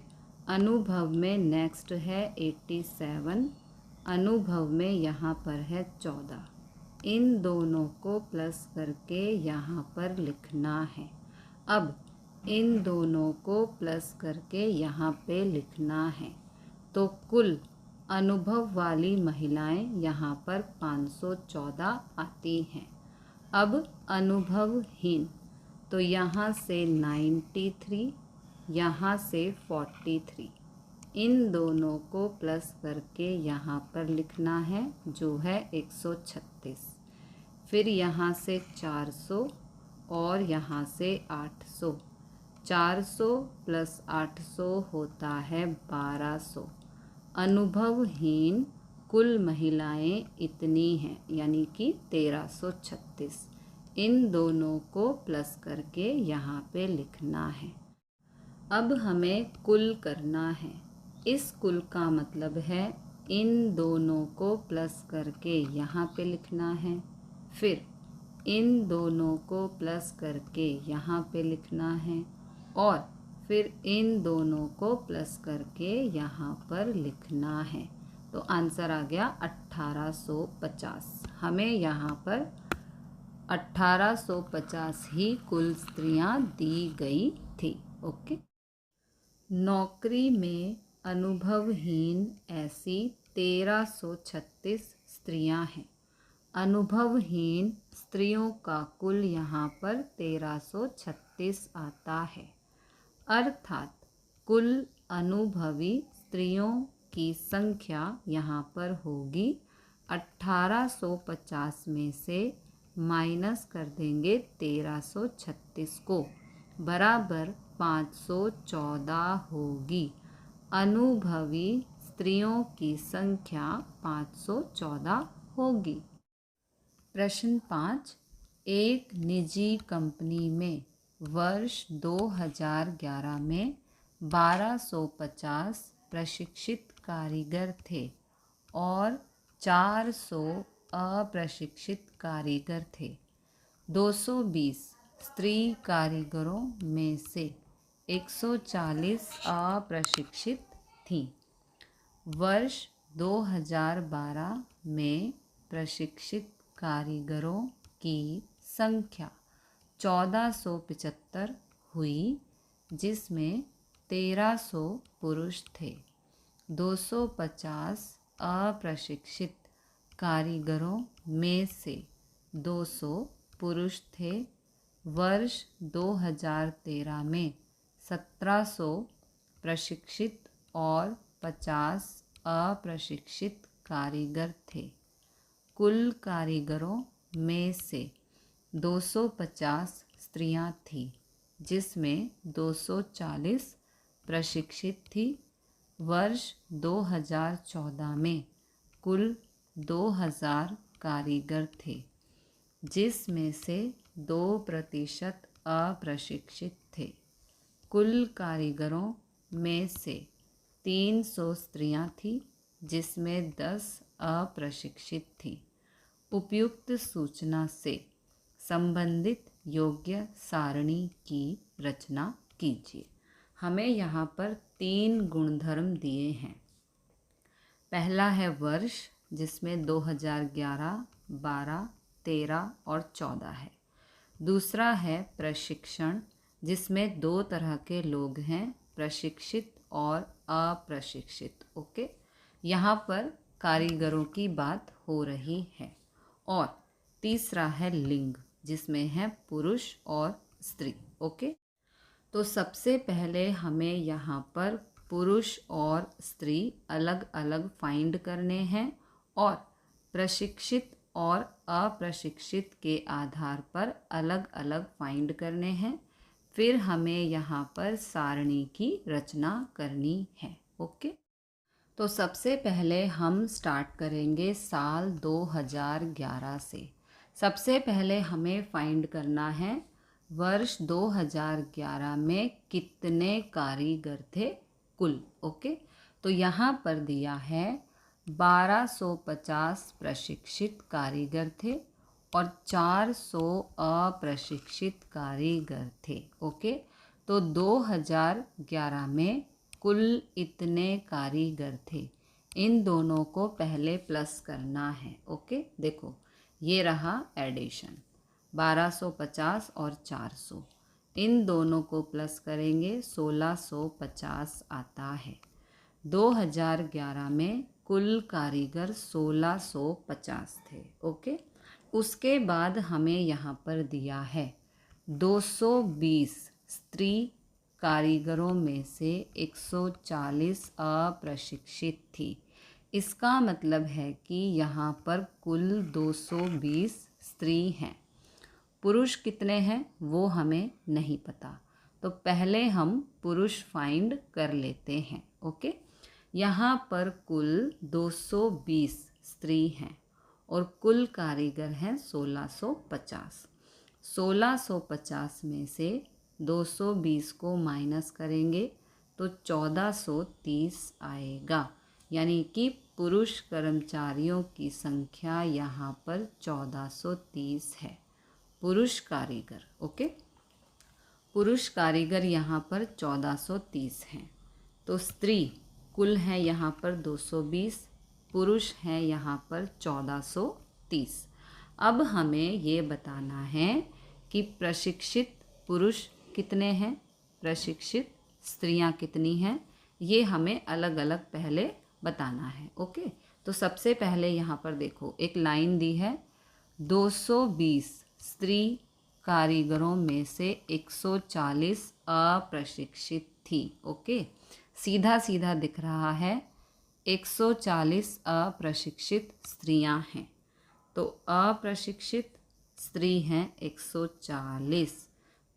अनुभव में नेक्स्ट है 87, अनुभव में यहाँ पर है 14। इन दोनों को प्लस करके यहाँ पर लिखना है। अब इन दोनों को प्लस करके यहाँ पे लिखना है। तो कुल अनुभव वाली महिलाएं यहाँ पर 514 आती हैं। अब अनुभवहीन, तो यहाँ से 93, यहाँ से 43। इन दोनों को प्लस करके यहाँ पर लिखना है जो है 136। फिर यहाँ से 400 और यहाँ से 800। 400 प्लस 800 होता है 1200। अनुभवहीन कुल महिलाएं इतनी हैं, यानी कि 1336। इन दोनों को प्लस करके यहाँ पे लिखना है। अब हमें कुल करना है। इस कुल का मतलब है इन दोनों को प्लस करके यहाँ पे लिखना है, फिर इन दोनों को प्लस करके यहाँ पे लिखना है और फिर इन दोनों को प्लस करके यहाँ पर लिखना है। तो आंसर आ गया 1850। हमें यहाँ पर 1850 ही कुल स्त्रियाँ दी गई थी। ओके, नौकरी में अनुभवहीन ऐसी 1336 स्त्रियां हैं। अनुभवहीन स्त्रियों का कुल यहाँ पर 1336 आता है, अर्थात कुल अनुभवी स्त्रियों की संख्या यहाँ पर होगी 1850 में से माइनस कर देंगे 1336 को, बराबर 514 होगी। अनुभवी स्त्रियों की संख्या 514 होगी। प्रश्न 5, एक निजी कंपनी में वर्ष 2011 में 1250 प्रशिक्षित कारीगर थे और 400 अप्रशिक्षित कारीगर थे। 220 स्त्री कारीगरों में से 140 अप्रशिक्षित थीं। वर्ष 2012 में प्रशिक्षित कारीगरों की संख्या 1475 हुई, जिसमें 1300 पुरुष थे। 250 अप्रशिक्षित कारीगरों में से 200 पुरुष थे। वर्ष 2013 में 1700 प्रशिक्षित और 50 अप्रशिक्षित कारीगर थे। कुल कारीगरों में से 250 स्त्रियां थीं, जिसमें 240 प्रशिक्षित थी। वर्ष 2014 में कुल 2000 कारीगर थे, जिसमें से 2% अप्रशिक्षित थे। कुल कारीगरों में से 300 स्त्रियां थीं, जिसमें 10 अप्रशिक्षित थीं। उपयुक्त सूचना से संबंधित योग्य सारणी की रचना कीजिए। हमें यहाँ पर 3 गुणधर्म दिए हैं। पहला है वर्ष, जिसमें 2011, 12, 13 और 14 है। दूसरा है प्रशिक्षण, जिसमें 2 तरह के लोग हैं, प्रशिक्षित और अप्रशिक्षित। ओके, यहाँ पर कारीगरों की बात हो रही है। और तीसरा है लिंग, जिसमें है पुरुष और स्त्री। ओके, तो सबसे पहले हमें यहाँ पर पुरुष और स्त्री अलग अलग फाइंड करने हैं और प्रशिक्षित और अप्रशिक्षित के आधार पर अलग अलग फाइंड करने हैं। फिर हमें यहाँ पर सारणी की रचना करनी है। ओके, तो सबसे पहले हम स्टार्ट करेंगे साल 2011 से। सबसे पहले हमें फाइंड करना है वर्ष 2011 में कितने कारीगर थे कुल। ओके, तो यहाँ पर दिया है 1250 प्रशिक्षित कारीगर थे और 400 अप्रशिक्षित कारीगर थे। ओके, तो 2011 में कुल इतने कारीगर थे। इन दोनों को पहले प्लस करना है। ओके, देखो ये रहा एडिशन, 1250 और 400, इन दोनों को प्लस करेंगे 1650 आता है। 2011 में कुल कारीगर 1650 थे। ओके, उसके बाद हमें यहाँ पर दिया है 220 स्त्री कारीगरों में से 140 अप्रशिक्षित थी। इसका मतलब है कि यहाँ पर कुल 220 स्त्री हैं। पुरुष कितने हैं वो हमें नहीं पता, तो पहले हम पुरुष फाइंड कर लेते हैं। ओके, यहाँ पर कुल 220 स्त्री हैं और कुल कारीगर हैं 1650। 1650 में से 220 को माइनस करेंगे तो 1430 आएगा, यानी कि पुरुष कर्मचारियों की संख्या यहाँ पर 1430 है। पुरुष कारीगर, ओके, पुरुष कारीगर यहाँ पर 1430 हैं। तो स्त्री कुल है यहाँ पर 220, पुरुष हैं यहाँ पर 1430। अब हमें ये बताना है कि प्रशिक्षित पुरुष कितने हैं, प्रशिक्षित स्त्रियां कितनी हैं, ये हमें अलग अलग पहले बताना है। ओके, तो सबसे पहले यहाँ पर देखो एक लाइन दी है, 220 स्त्री कारीगरों में से 140 अप्रशिक्षित थी। ओके, सीधा सीधा दिख रहा है 140 अप्रशिक्षित स्त्रियां हैं, तो अप्रशिक्षित स्त्री हैं 140,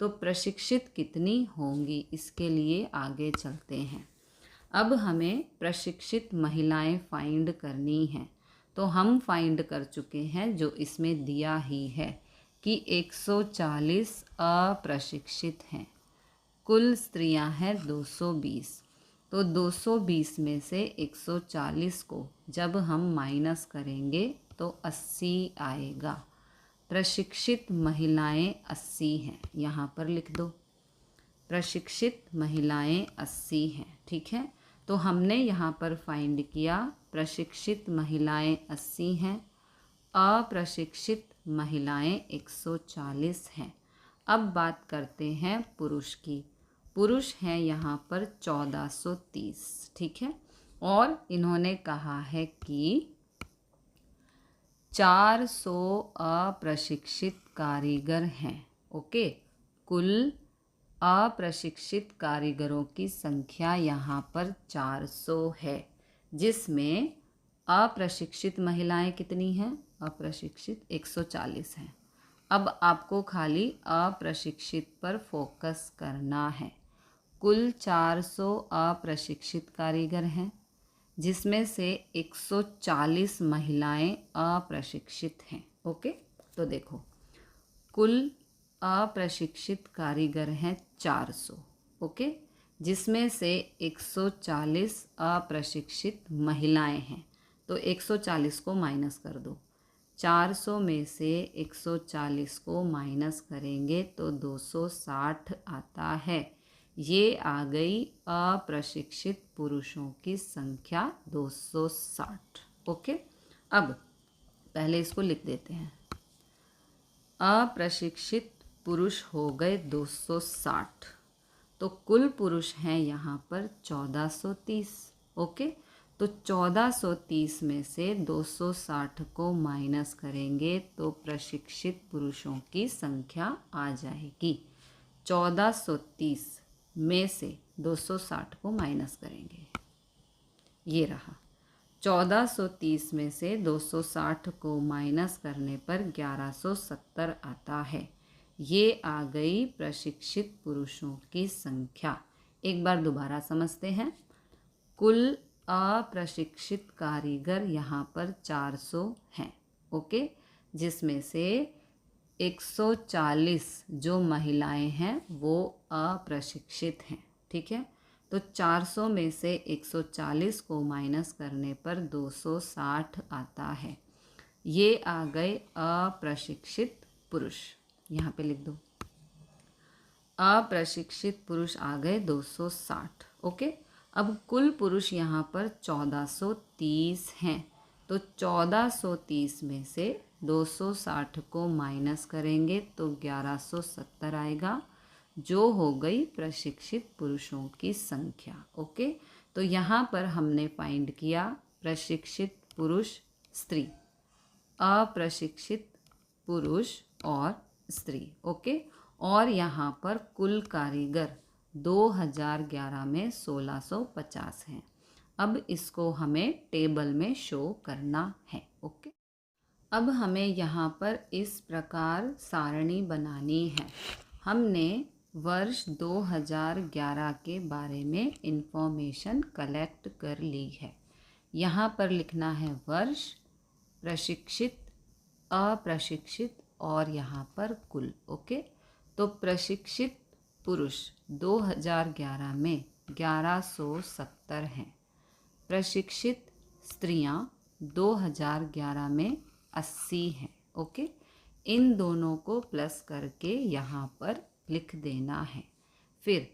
तो प्रशिक्षित कितनी होंगी, इसके लिए आगे चलते हैं। अब हमें प्रशिक्षित महिलाएं फाइंड करनी हैं, तो हम फाइंड कर चुके हैं जो इसमें दिया ही है कि 140 अप्रशिक्षित हैं। कुल स्त्रियां हैं 220, तो 220 में से 140 को जब हम माइनस करेंगे तो 80 आएगा। प्रशिक्षित महिलाएं 80 हैं, यहाँ पर लिख दो, प्रशिक्षित महिलाएं 80 हैं। ठीक है, तो हमने यहाँ पर फाइंड किया प्रशिक्षित महिलाएं 80 हैं, अप्रशिक्षित महिलाएं 140 हैं। अब बात करते हैं पुरुष की। पुरुष हैं यहाँ पर 1430। ठीक है, और इन्होंने कहा है कि 400 अप्रशिक्षित कारीगर हैं। ओके, कुल अप्रशिक्षित कारीगरों की संख्या यहाँ पर 400 है, जिसमें अप्रशिक्षित महिलाएं कितनी हैं? अप्रशिक्षित 140 हैं। अब आपको खाली अप्रशिक्षित पर फोकस करना है। कुल 400 अप्रशिक्षित कारीगर हैं, जिसमें से 140 महिलाएं अप्रशिक्षित हैं। ओके, तो देखो कुल अप्रशिक्षित कारीगर हैं 400। ओके, जिसमें से 140 अप्रशिक्षित महिलाएं हैं। तो 140 को माइनस कर दो। 400 में से 140 को माइनस करेंगे तो 260 आता है। ये आ गई अप्रशिक्षित पुरुषों की संख्या 260। ओके, अब पहले इसको लिख देते हैं। अप्रशिक्षित पुरुष हो गए 260, तो कुल पुरुष हैं यहाँ पर 1430। ओके, तो 1430 में से 260 को माइनस करेंगे तो प्रशिक्षित पुरुषों की संख्या आ जाएगी। 1430 में से 260 को माइनस करेंगे, ये रहा। 1430 में से 260 को माइनस करने पर 1170 आता है। ये आ गई प्रशिक्षित पुरुषों की संख्या। एक बार दोबारा समझते हैं। कुल अप्रशिक्षित कारीगर यहाँ पर 400 हैं। ओके, जिसमें से 140 जो महिलाएं हैं वो अप्रशिक्षित हैं। ठीक है, तो 400 में से 140 को माइनस करने पर 260 आता है। ये आ गए अप्रशिक्षित पुरुष। यहाँ पे लिख दो, अप्रशिक्षित पुरुष आ गए 260। ओके, अब कुल पुरुष यहाँ पर 1430 हैं। तो 1430 में से 260 को माइनस करेंगे तो 1170 आएगा, जो हो गई प्रशिक्षित पुरुषों की संख्या। ओके, तो यहाँ पर हमने फाइंड किया प्रशिक्षित पुरुष स्त्री, अप्रशिक्षित पुरुष और स्त्री। ओके, और यहाँ पर कुल कारीगर 2011 में 1650 हैं। अब इसको हमें टेबल में शो करना है। ओके, अब हमें यहाँ पर इस प्रकार सारणी बनानी है। हमने वर्ष 2011 के बारे में इंफॉर्मेशन कलेक्ट कर ली है। यहाँ पर लिखना है वर्ष, प्रशिक्षित, अप्रशिक्षित और यहाँ पर कुल। ओके, तो प्रशिक्षित पुरुष 2011 में 1170 हैं। प्रशिक्षित स्त्रियां 2011 में 80 हैं। ओके, इन दोनों को प्लस करके यहाँ पर लिख देना है। फिर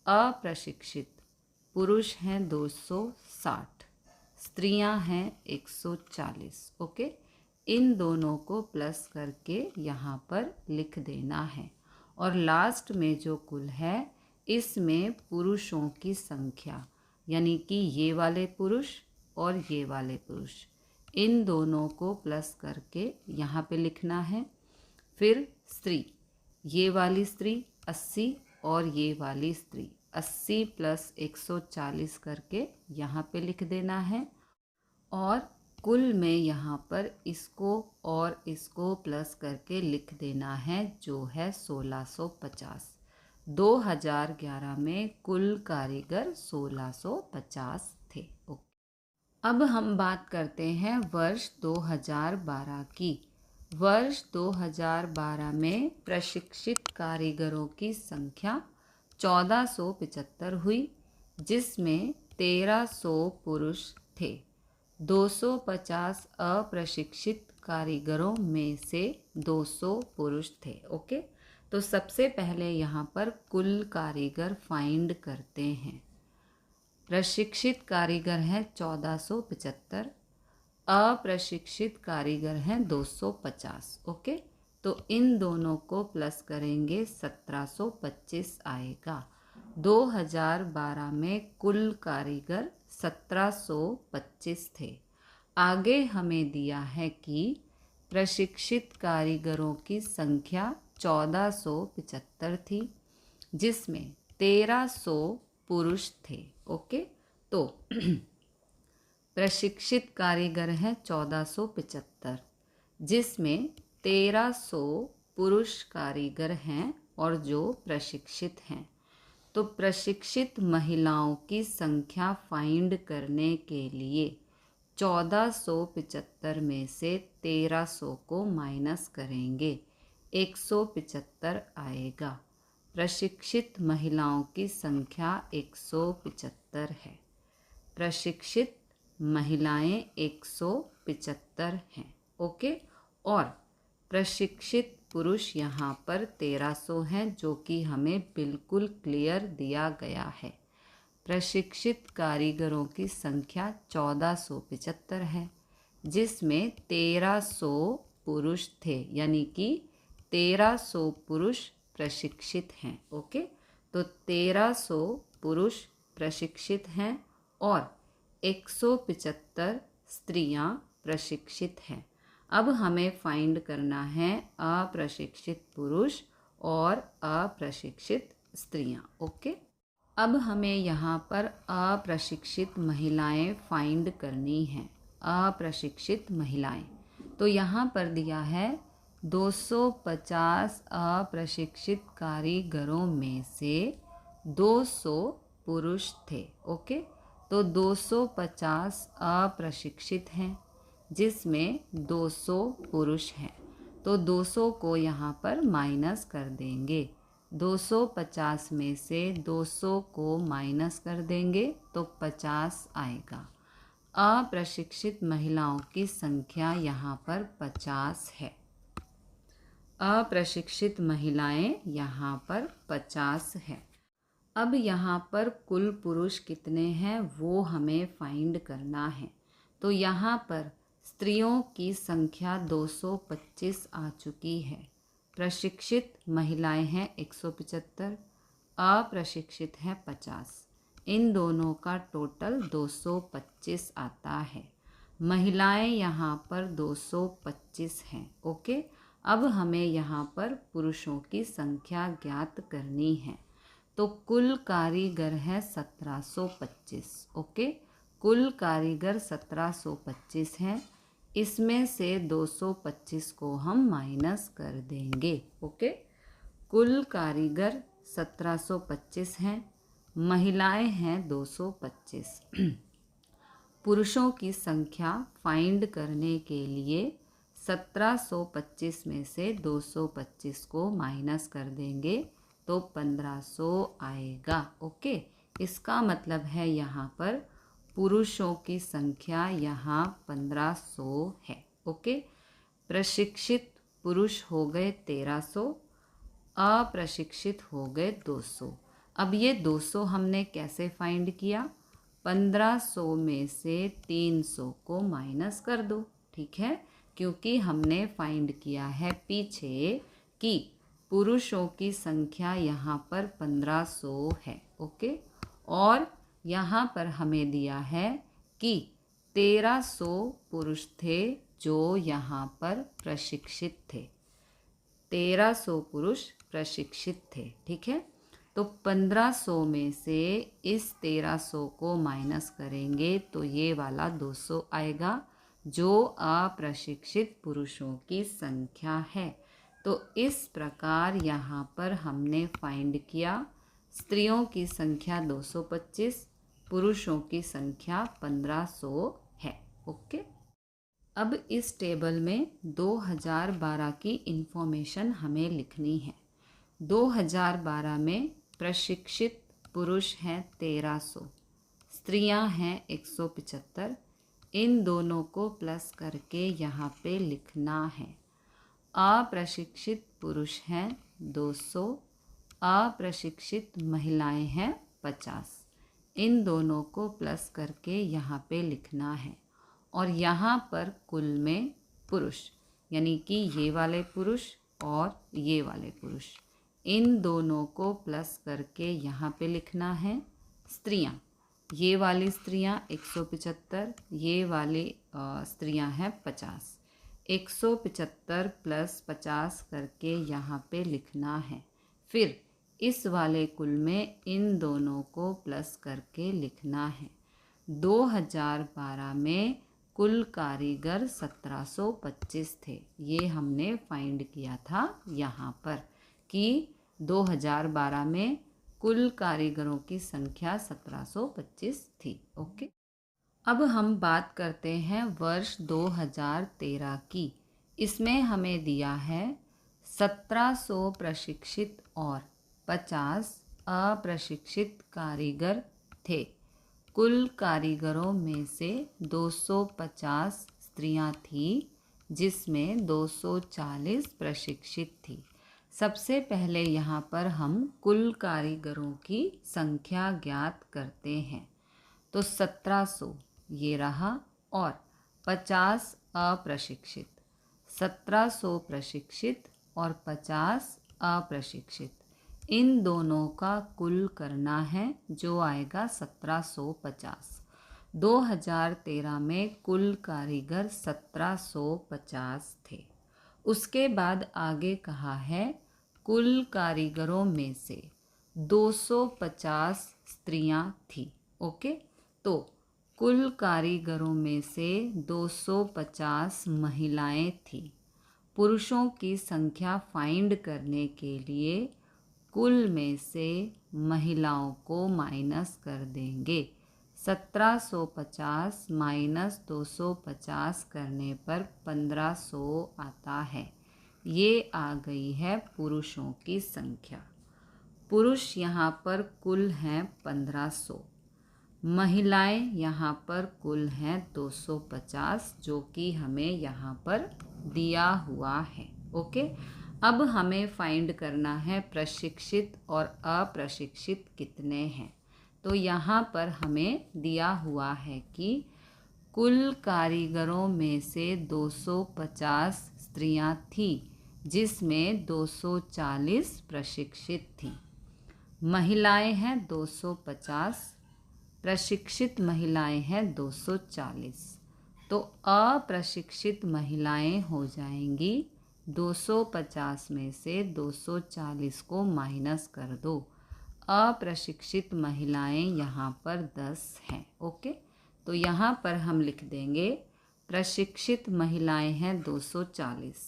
अप्रशिक्षित पुरुष हैं 260, स्त्रियां हैं 140। ओके, इन दोनों को प्लस करके यहाँ पर लिख देना है। और लास्ट में जो कुल है, इसमें पुरुषों की संख्या, यानी कि ये वाले पुरुष और ये वाले पुरुष, इन दोनों को प्लस करके यहाँ पे लिखना है। फिर स्त्री, ये वाली स्त्री 80 और ये वाली स्त्री 80 प्लस 140 करके यहाँ पे लिख देना है। और कुल में यहाँ पर इसको और इसको प्लस करके लिख देना है, जो है 1650। 2011 में कुल कारीगर 1650 थे। ओके, अब हम बात करते हैं वर्ष 2012 की। वर्ष 2012 में प्रशिक्षित कारीगरों की संख्या 1475 हुई, जिसमें 1300 पुरुष थे। 250 अप्रशिक्षित कारीगरों में से 200 पुरुष थे। ओके, तो सबसे पहले यहाँ पर कुल कारीगर फाइंड करते हैं। प्रशिक्षित कारीगर हैं 1475, अप्रशिक्षित कारीगर हैं 250। ओके, तो इन दोनों को प्लस करेंगे 1725 आएगा। 2012 में कुल कारीगर 1725 थे। आगे हमें दिया है कि प्रशिक्षित कारीगरों की संख्या 1475 थी, जिसमें 1300 पुरुष थे। ओके, तो प्रशिक्षित कारीगर हैं 1475, जिसमें 1300 पुरुष कारीगर हैं और जो प्रशिक्षित हैं। तो प्रशिक्षित महिलाओं की संख्या फाइंड करने के लिए 1475 में से 1300 को माइनस करेंगे, 175 आएगा। प्रशिक्षित महिलाओं की संख्या 175 है। प्रशिक्षित महिलाएं 175 हैं। ओके, और प्रशिक्षित पुरुष यहाँ पर 1300 हैं, जो कि हमें बिल्कुल क्लियर दिया गया है। प्रशिक्षित कारीगरों की संख्या 1475 है, जिसमें 1300 पुरुष थे, यानी कि 1300 पुरुष प्रशिक्षित हैं। ओके, तो 1300 पुरुष प्रशिक्षित हैं और 175 स्त्रियां प्रशिक्षित हैं। अब हमें फाइंड करना है अप्रशिक्षित पुरुष और अप्रशिक्षित स्त्रियां। ओके, अब हमें यहाँ पर अप्रशिक्षित महिलाएं फाइंड करनी हैं। अप्रशिक्षित महिलाएं, तो यहाँ पर दिया है 250 अप्रशिक्षित कारीगरों में से 200 पुरुष थे। ओके, तो 250 अप्रशिक्षित हैं, जिसमें 200 पुरुष हैं। तो 200 को यहाँ पर माइनस कर देंगे। 250 में से 200 को माइनस कर देंगे तो 50 आएगा। अप्रशिक्षित महिलाओं की संख्या यहाँ पर 50 है। अप्रशिक्षित महिलाएं यहाँ पर 50 है। अब यहाँ पर कुल पुरुष कितने हैं वो हमें फाइंड करना है। तो यहाँ पर स्त्रियों की संख्या 225 आ चुकी है। प्रशिक्षित महिलाएं हैं 175, अप्रशिक्षित हैं 50। इन दोनों का टोटल 225 आता है। महिलाएं यहाँ पर 225 हैं। ओके, अब हमें यहाँ पर पुरुषों की संख्या ज्ञात करनी है। तो कुल कारीगर है 1725। ओके, कुल कारीगर 1725 हैं। इसमें से 225 को हम माइनस कर देंगे। ओके, कुल कारीगर 1725 हैं, महिलाएं हैं 225। पुरुषों की संख्या फाइंड करने के लिए 1725 में से 225 को माइनस कर देंगे तो 1500 आएगा। ओके, इसका मतलब है यहाँ पर पुरुषों की संख्या यहाँ 1500 है। ओके, प्रशिक्षित पुरुष हो गए 1300, अप्रशिक्षित हो गए 200। अब ये 200 हमने कैसे फाइंड किया? 1500 में से 300 को माइनस कर दो। ठीक है, क्योंकि हमने फाइंड किया है पीछे कि पुरुषों की संख्या यहाँ पर 1500 है। ओके, और यहाँ पर हमें दिया है कि 1300 पुरुष थे जो यहाँ पर प्रशिक्षित थे। 1300 पुरुष प्रशिक्षित थे। ठीक है, तो 1500 में से इस 1300 को माइनस करेंगे तो ये वाला 200 आएगा, जो अप्रशिक्षित पुरुषों की संख्या है। तो इस प्रकार यहाँ पर हमने फाइंड किया स्त्रियों की संख्या 225, पुरुषों की संख्या 1500 है। ओके, अब इस टेबल में 2012 की इन्फॉर्मेशन हमें लिखनी है। 2012 में प्रशिक्षित पुरुष हैं 1300, स्त्रियां हैं 175। इन दोनों को प्लस करके यहाँ पे लिखना है। अप्रशिक्षित पुरुष हैं 200, अप्रशिक्षित महिलाएं हैं 50। इन दोनों को प्लस करके यहाँ पे लिखना है। और यहाँ पर कुल में पुरुष, यानी कि ये वाले पुरुष और ये वाले पुरुष, इन दोनों को प्लस करके यहाँ पे लिखना है स्त्रियाँ। ये वाली स्त्रियाँ 175, ये वाली स्त्रियाँ हैं 50। 175 प्लस 50 करके यहाँ पे लिखना है। फिर इस वाले कुल में इन दोनों को प्लस करके लिखना है। 2012 में कुल कारीगर 1725 थे। ये हमने फाइंड किया था यहाँ पर कि 2012 में कुल कारीगरों की संख्या 1725 थी। ओके, अब हम बात करते हैं वर्ष 2013 की। इसमें हमें दिया है 1700 प्रशिक्षित और 50 अप्रशिक्षित कारीगर थे। कुल कारीगरों में से 250 स्त्रियां थी, जिसमें 240 प्रशिक्षित थी। सबसे पहले यहाँ पर हम कुल कारीगरों की संख्या ज्ञात करते हैं। तो 1700 ये रहा और 50 अप्रशिक्षित। 1700 प्रशिक्षित और 50 अप्रशिक्षित, इन दोनों का कुल करना है जो आएगा 1750। 2013 में कुल कारीगर 1750 थे। उसके बाद आगे कहा है कुल कारीगरों में से 250 स्त्रियां थी। ओके, तो कुल कारीगरों में से 250 महिलाएं थी। पुरुषों की संख्या फाइंड करने के लिए कुल में से महिलाओं को माइनस कर देंगे। 1750 माइनस 250 करने पर 1500 आता है। ये आ गई है पुरुषों की संख्या। पुरुष यहाँ पर कुल हैं 1500, महिलाएं यहाँ पर कुल हैं 250, जो कि हमें यहाँ पर दिया हुआ है। ओके, अब हमें फाइंड करना है प्रशिक्षित और अप्रशिक्षित कितने हैं। तो यहाँ पर हमें दिया हुआ है कि कुल कारीगरों में से 250 स्त्रियां थी, जिसमें 240 प्रशिक्षित थी। महिलाएं हैं 250, प्रशिक्षित महिलाएं हैं 240। तो अप्रशिक्षित महिलाएं हो जाएंगी 250 में से 240 को माइनस कर दो। अप्रशिक्षित महिलाएं यहाँ पर 10 हैं। ओके, तो यहाँ पर हम लिख देंगे प्रशिक्षित महिलाएं हैं 240,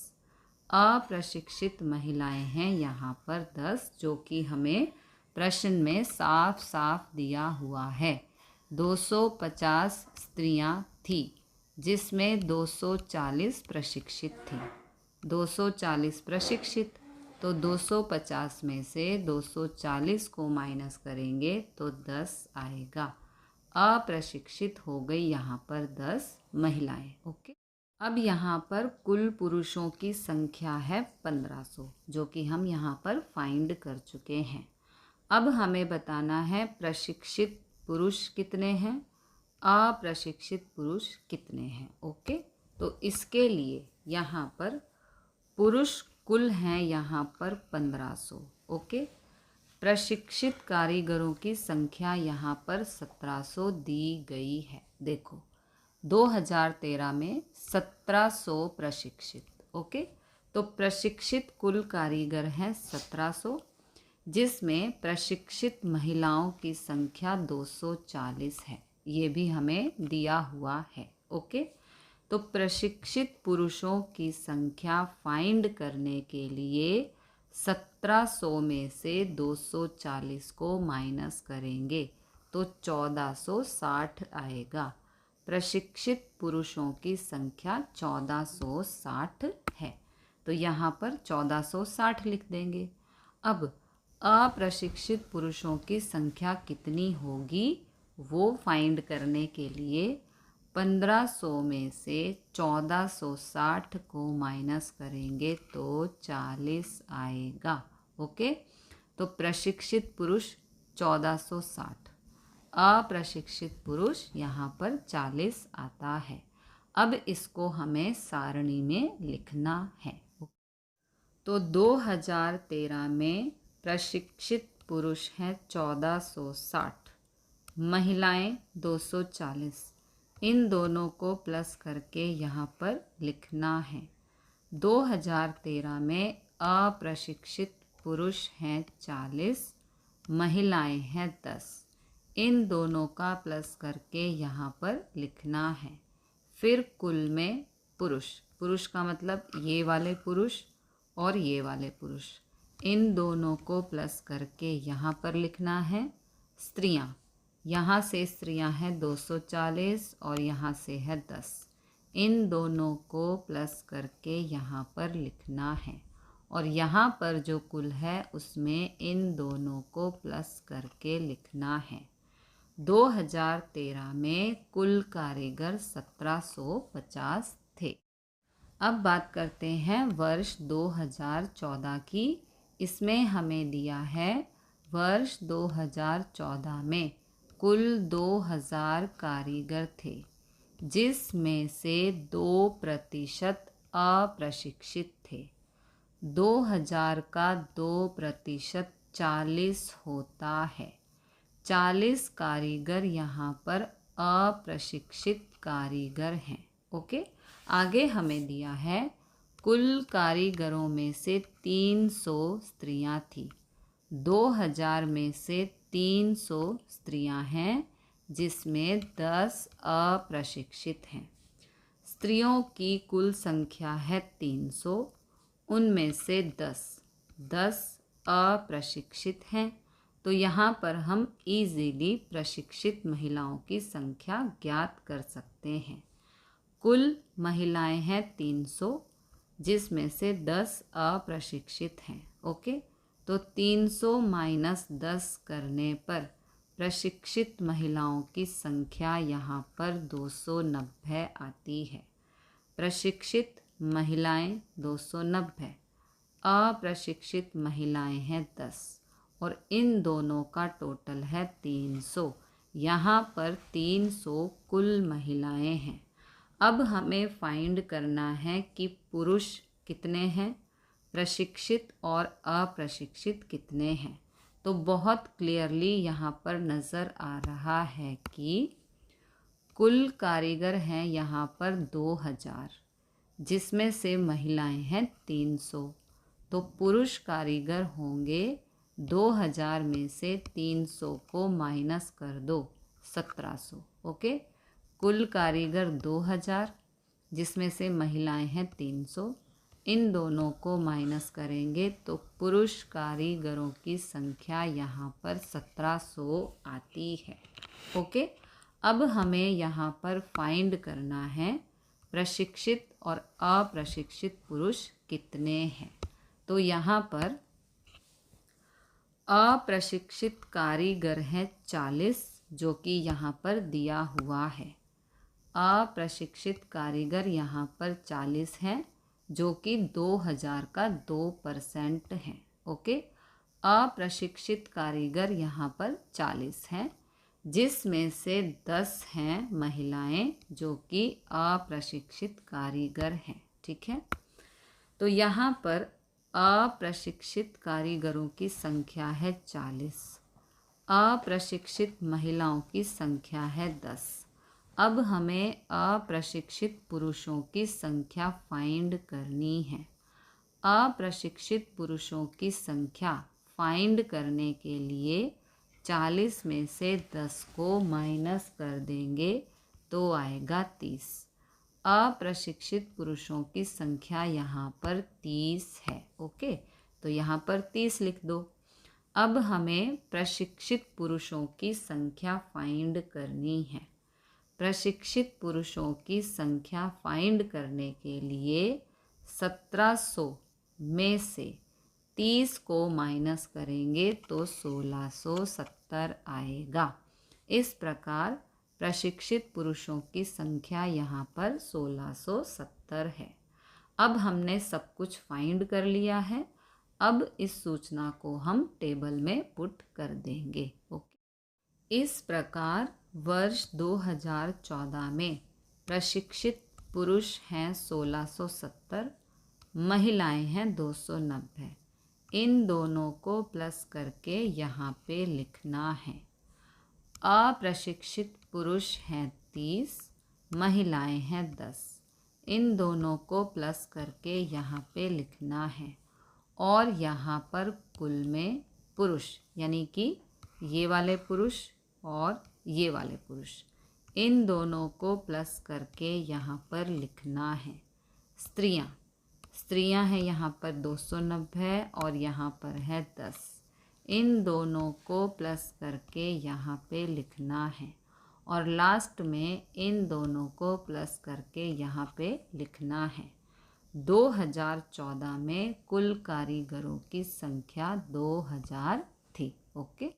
अप्रशिक्षित महिलाएं हैं यहाँ पर 10, जो कि हमें प्रश्न में साफ साफ दिया हुआ है। 250 स्त्रियां थी, जिसमें 240 प्रशिक्षित थी। 240 प्रशिक्षित, तो 250 में से 240 को माइनस करेंगे तो 10 आएगा। अप्रशिक्षित हो गई यहाँ पर 10 महिलाएं। ओके, अब यहाँ पर कुल पुरुषों की संख्या है 1500, जो कि हम यहाँ पर फाइंड कर चुके हैं। अब हमें बताना है प्रशिक्षित पुरुष कितने हैं, अप्रशिक्षित पुरुष कितने हैं। ओके, तो इसके लिए यहाँ पर पुरुष कुल हैं यहाँ पर 1500। ओके, प्रशिक्षित कारीगरों की संख्या यहाँ पर 1700 दी गई है। देखो, 2013 में 1700 प्रशिक्षित। ओके, तो प्रशिक्षित कुल कारीगर हैं 1700, जिसमें प्रशिक्षित महिलाओं की संख्या 240 है। ये भी हमें दिया हुआ है। ओके, तो प्रशिक्षित पुरुषों की संख्या फाइंड करने के लिए 1700 में से 240 को माइनस करेंगे तो 1460 आएगा। प्रशिक्षित पुरुषों की संख्या 1460 है, तो यहाँ पर 1460 लिख देंगे। अब अप्रशिक्षित पुरुषों की संख्या कितनी होगी वो फाइंड करने के लिए 1500 में से 1460 को माइनस करेंगे तो 40 आएगा। ओके, तो प्रशिक्षित पुरुष 1460, अप्रशिक्षित पुरुष यहाँ पर 40 आता है। अब इसको हमें सारणी में लिखना है। तो 2013 में प्रशिक्षित पुरुष हैं 1460, महिलाएं 240। इन दोनों को प्लस करके यहाँ पर लिखना है। 2013 में अप्रशिक्षित पुरुष हैं 40, महिलाएं हैं 10। इन दोनों का प्लस करके यहाँ पर लिखना है। फिर कुल में पुरुष, पुरुष का मतलब ये वाले पुरुष और ये वाले पुरुष, इन दोनों को प्लस करके यहाँ पर लिखना है। स्त्रियाँ, यहाँ से स्त्रियाँ हैं 240 और यहाँ से है 10। इन दोनों को प्लस करके यहाँ पर लिखना है और यहाँ पर जो कुल है उसमें इन दोनों को प्लस करके लिखना है। 2013 में कुल कारीगर 1750 थे। अब बात करते हैं वर्ष 2014 की। इसमें हमें दिया है वर्ष 2014 में कुल 2000 कारीगर थे, जिसमें से 2% अप्रशिक्षित थे। 2000 का 2% 40 होता है। 40 कारीगर यहाँ पर अप्रशिक्षित कारीगर हैं। ओके, आगे हमें दिया है कुल कारीगरों में से 300 स्त्रियां थी। 2000 में से 300 स्त्रियां हैं, जिसमें 10 अप्रशिक्षित हैं। स्त्रियों की कुल संख्या है 300, उनमें से 10 अप्रशिक्षित हैं। तो यहाँ पर हम इजीली प्रशिक्षित महिलाओं की संख्या ज्ञात कर सकते हैं। कुल महिलाएं हैं 300, जिसमें से 10 अप्रशिक्षित हैं। ओके, तो 300 माइनस 10 करने पर प्रशिक्षित महिलाओं की संख्या यहाँ पर 290 आती है। प्रशिक्षित महिलाएं 290, अप्रशिक्षित महिलाएं हैं 10 और इन दोनों का टोटल है 300। यहाँ पर 300 कुल महिलाएं हैं। अब हमें फाइंड करना है कि पुरुष कितने हैं, प्रशिक्षित और अप्रशिक्षित कितने हैं। तो बहुत क्लियरली यहाँ पर नज़र आ रहा है कि कुल कारीगर हैं यहाँ पर 2000, जिसमें से महिलाएं हैं 300। तो पुरुष कारीगर होंगे 2000 में से 300 को माइनस कर दो 1700। ओके, कुल कारीगर 2000, जिसमें से महिलाएं हैं 300। इन दोनों को माइनस करेंगे तो पुरुष कारीगरों की संख्या यहाँ पर 1700 आती है। ओके, अब हमें यहाँ पर फाइंड करना है प्रशिक्षित और अप्रशिक्षित पुरुष कितने हैं। तो यहाँ पर अप्रशिक्षित कारीगर हैं 40, जो कि यहाँ पर दिया हुआ है। अप्रशिक्षित कारीगर यहाँ पर 40 हैं, जो कि 2000 का 2% है। ओके, अप्रशिक्षित कारीगर यहाँ पर 40 हैं, जिसमें से 10 हैं महिलाएं, जो कि अप्रशिक्षित कारीगर हैं। ठीक है, तो यहाँ पर अप्रशिक्षित कारीगरों की संख्या है 40, अप्रशिक्षित महिलाओं की संख्या है 10। अब हमें अप्रशिक्षित पुरुषों की संख्या फाइंड करनी है। अप्रशिक्षित पुरुषों की संख्या फाइंड करने के लिए 40 में से 10 को माइनस कर देंगे तो आएगा 30। अप्रशिक्षित पुरुषों की संख्या यहाँ पर 30 है। ओके, तो यहाँ पर 30 लिख दो। अब हमें प्रशिक्षित पुरुषों की संख्या फाइंड करनी है। प्रशिक्षित पुरुषों की संख्या फाइंड करने के लिए 1700 में से 30 को माइनस करेंगे तो 1670 आएगा। इस प्रकार प्रशिक्षित पुरुषों की संख्या यहाँ पर 1670 है। अब हमने सब कुछ फाइंड कर लिया है। अब इस सूचना को हम टेबल में पुट कर देंगे। ओके, इस प्रकार वर्ष 2014 में प्रशिक्षित पुरुष हैं 1670, महिलाएं हैं 290। इन दोनों को प्लस करके यहाँ पे लिखना है। अप्रशिक्षित पुरुष हैं 30, महिलाएं हैं 10। इन दोनों को प्लस करके यहाँ पे लिखना है। और यहाँ पर कुल में पुरुष यानी कि ये वाले पुरुष और ये वाले पुरुष, इन दोनों को प्लस करके यहाँ पर लिखना है। स्त्रियाँ हैं यहाँ पर 290 और यहाँ पर है 10। इन दोनों को प्लस करके यहाँ पे लिखना है। और लास्ट में इन दोनों को प्लस करके यहाँ पे लिखना है। 2014 में कुल कारीगरों की संख्या 2000 थी। ओके।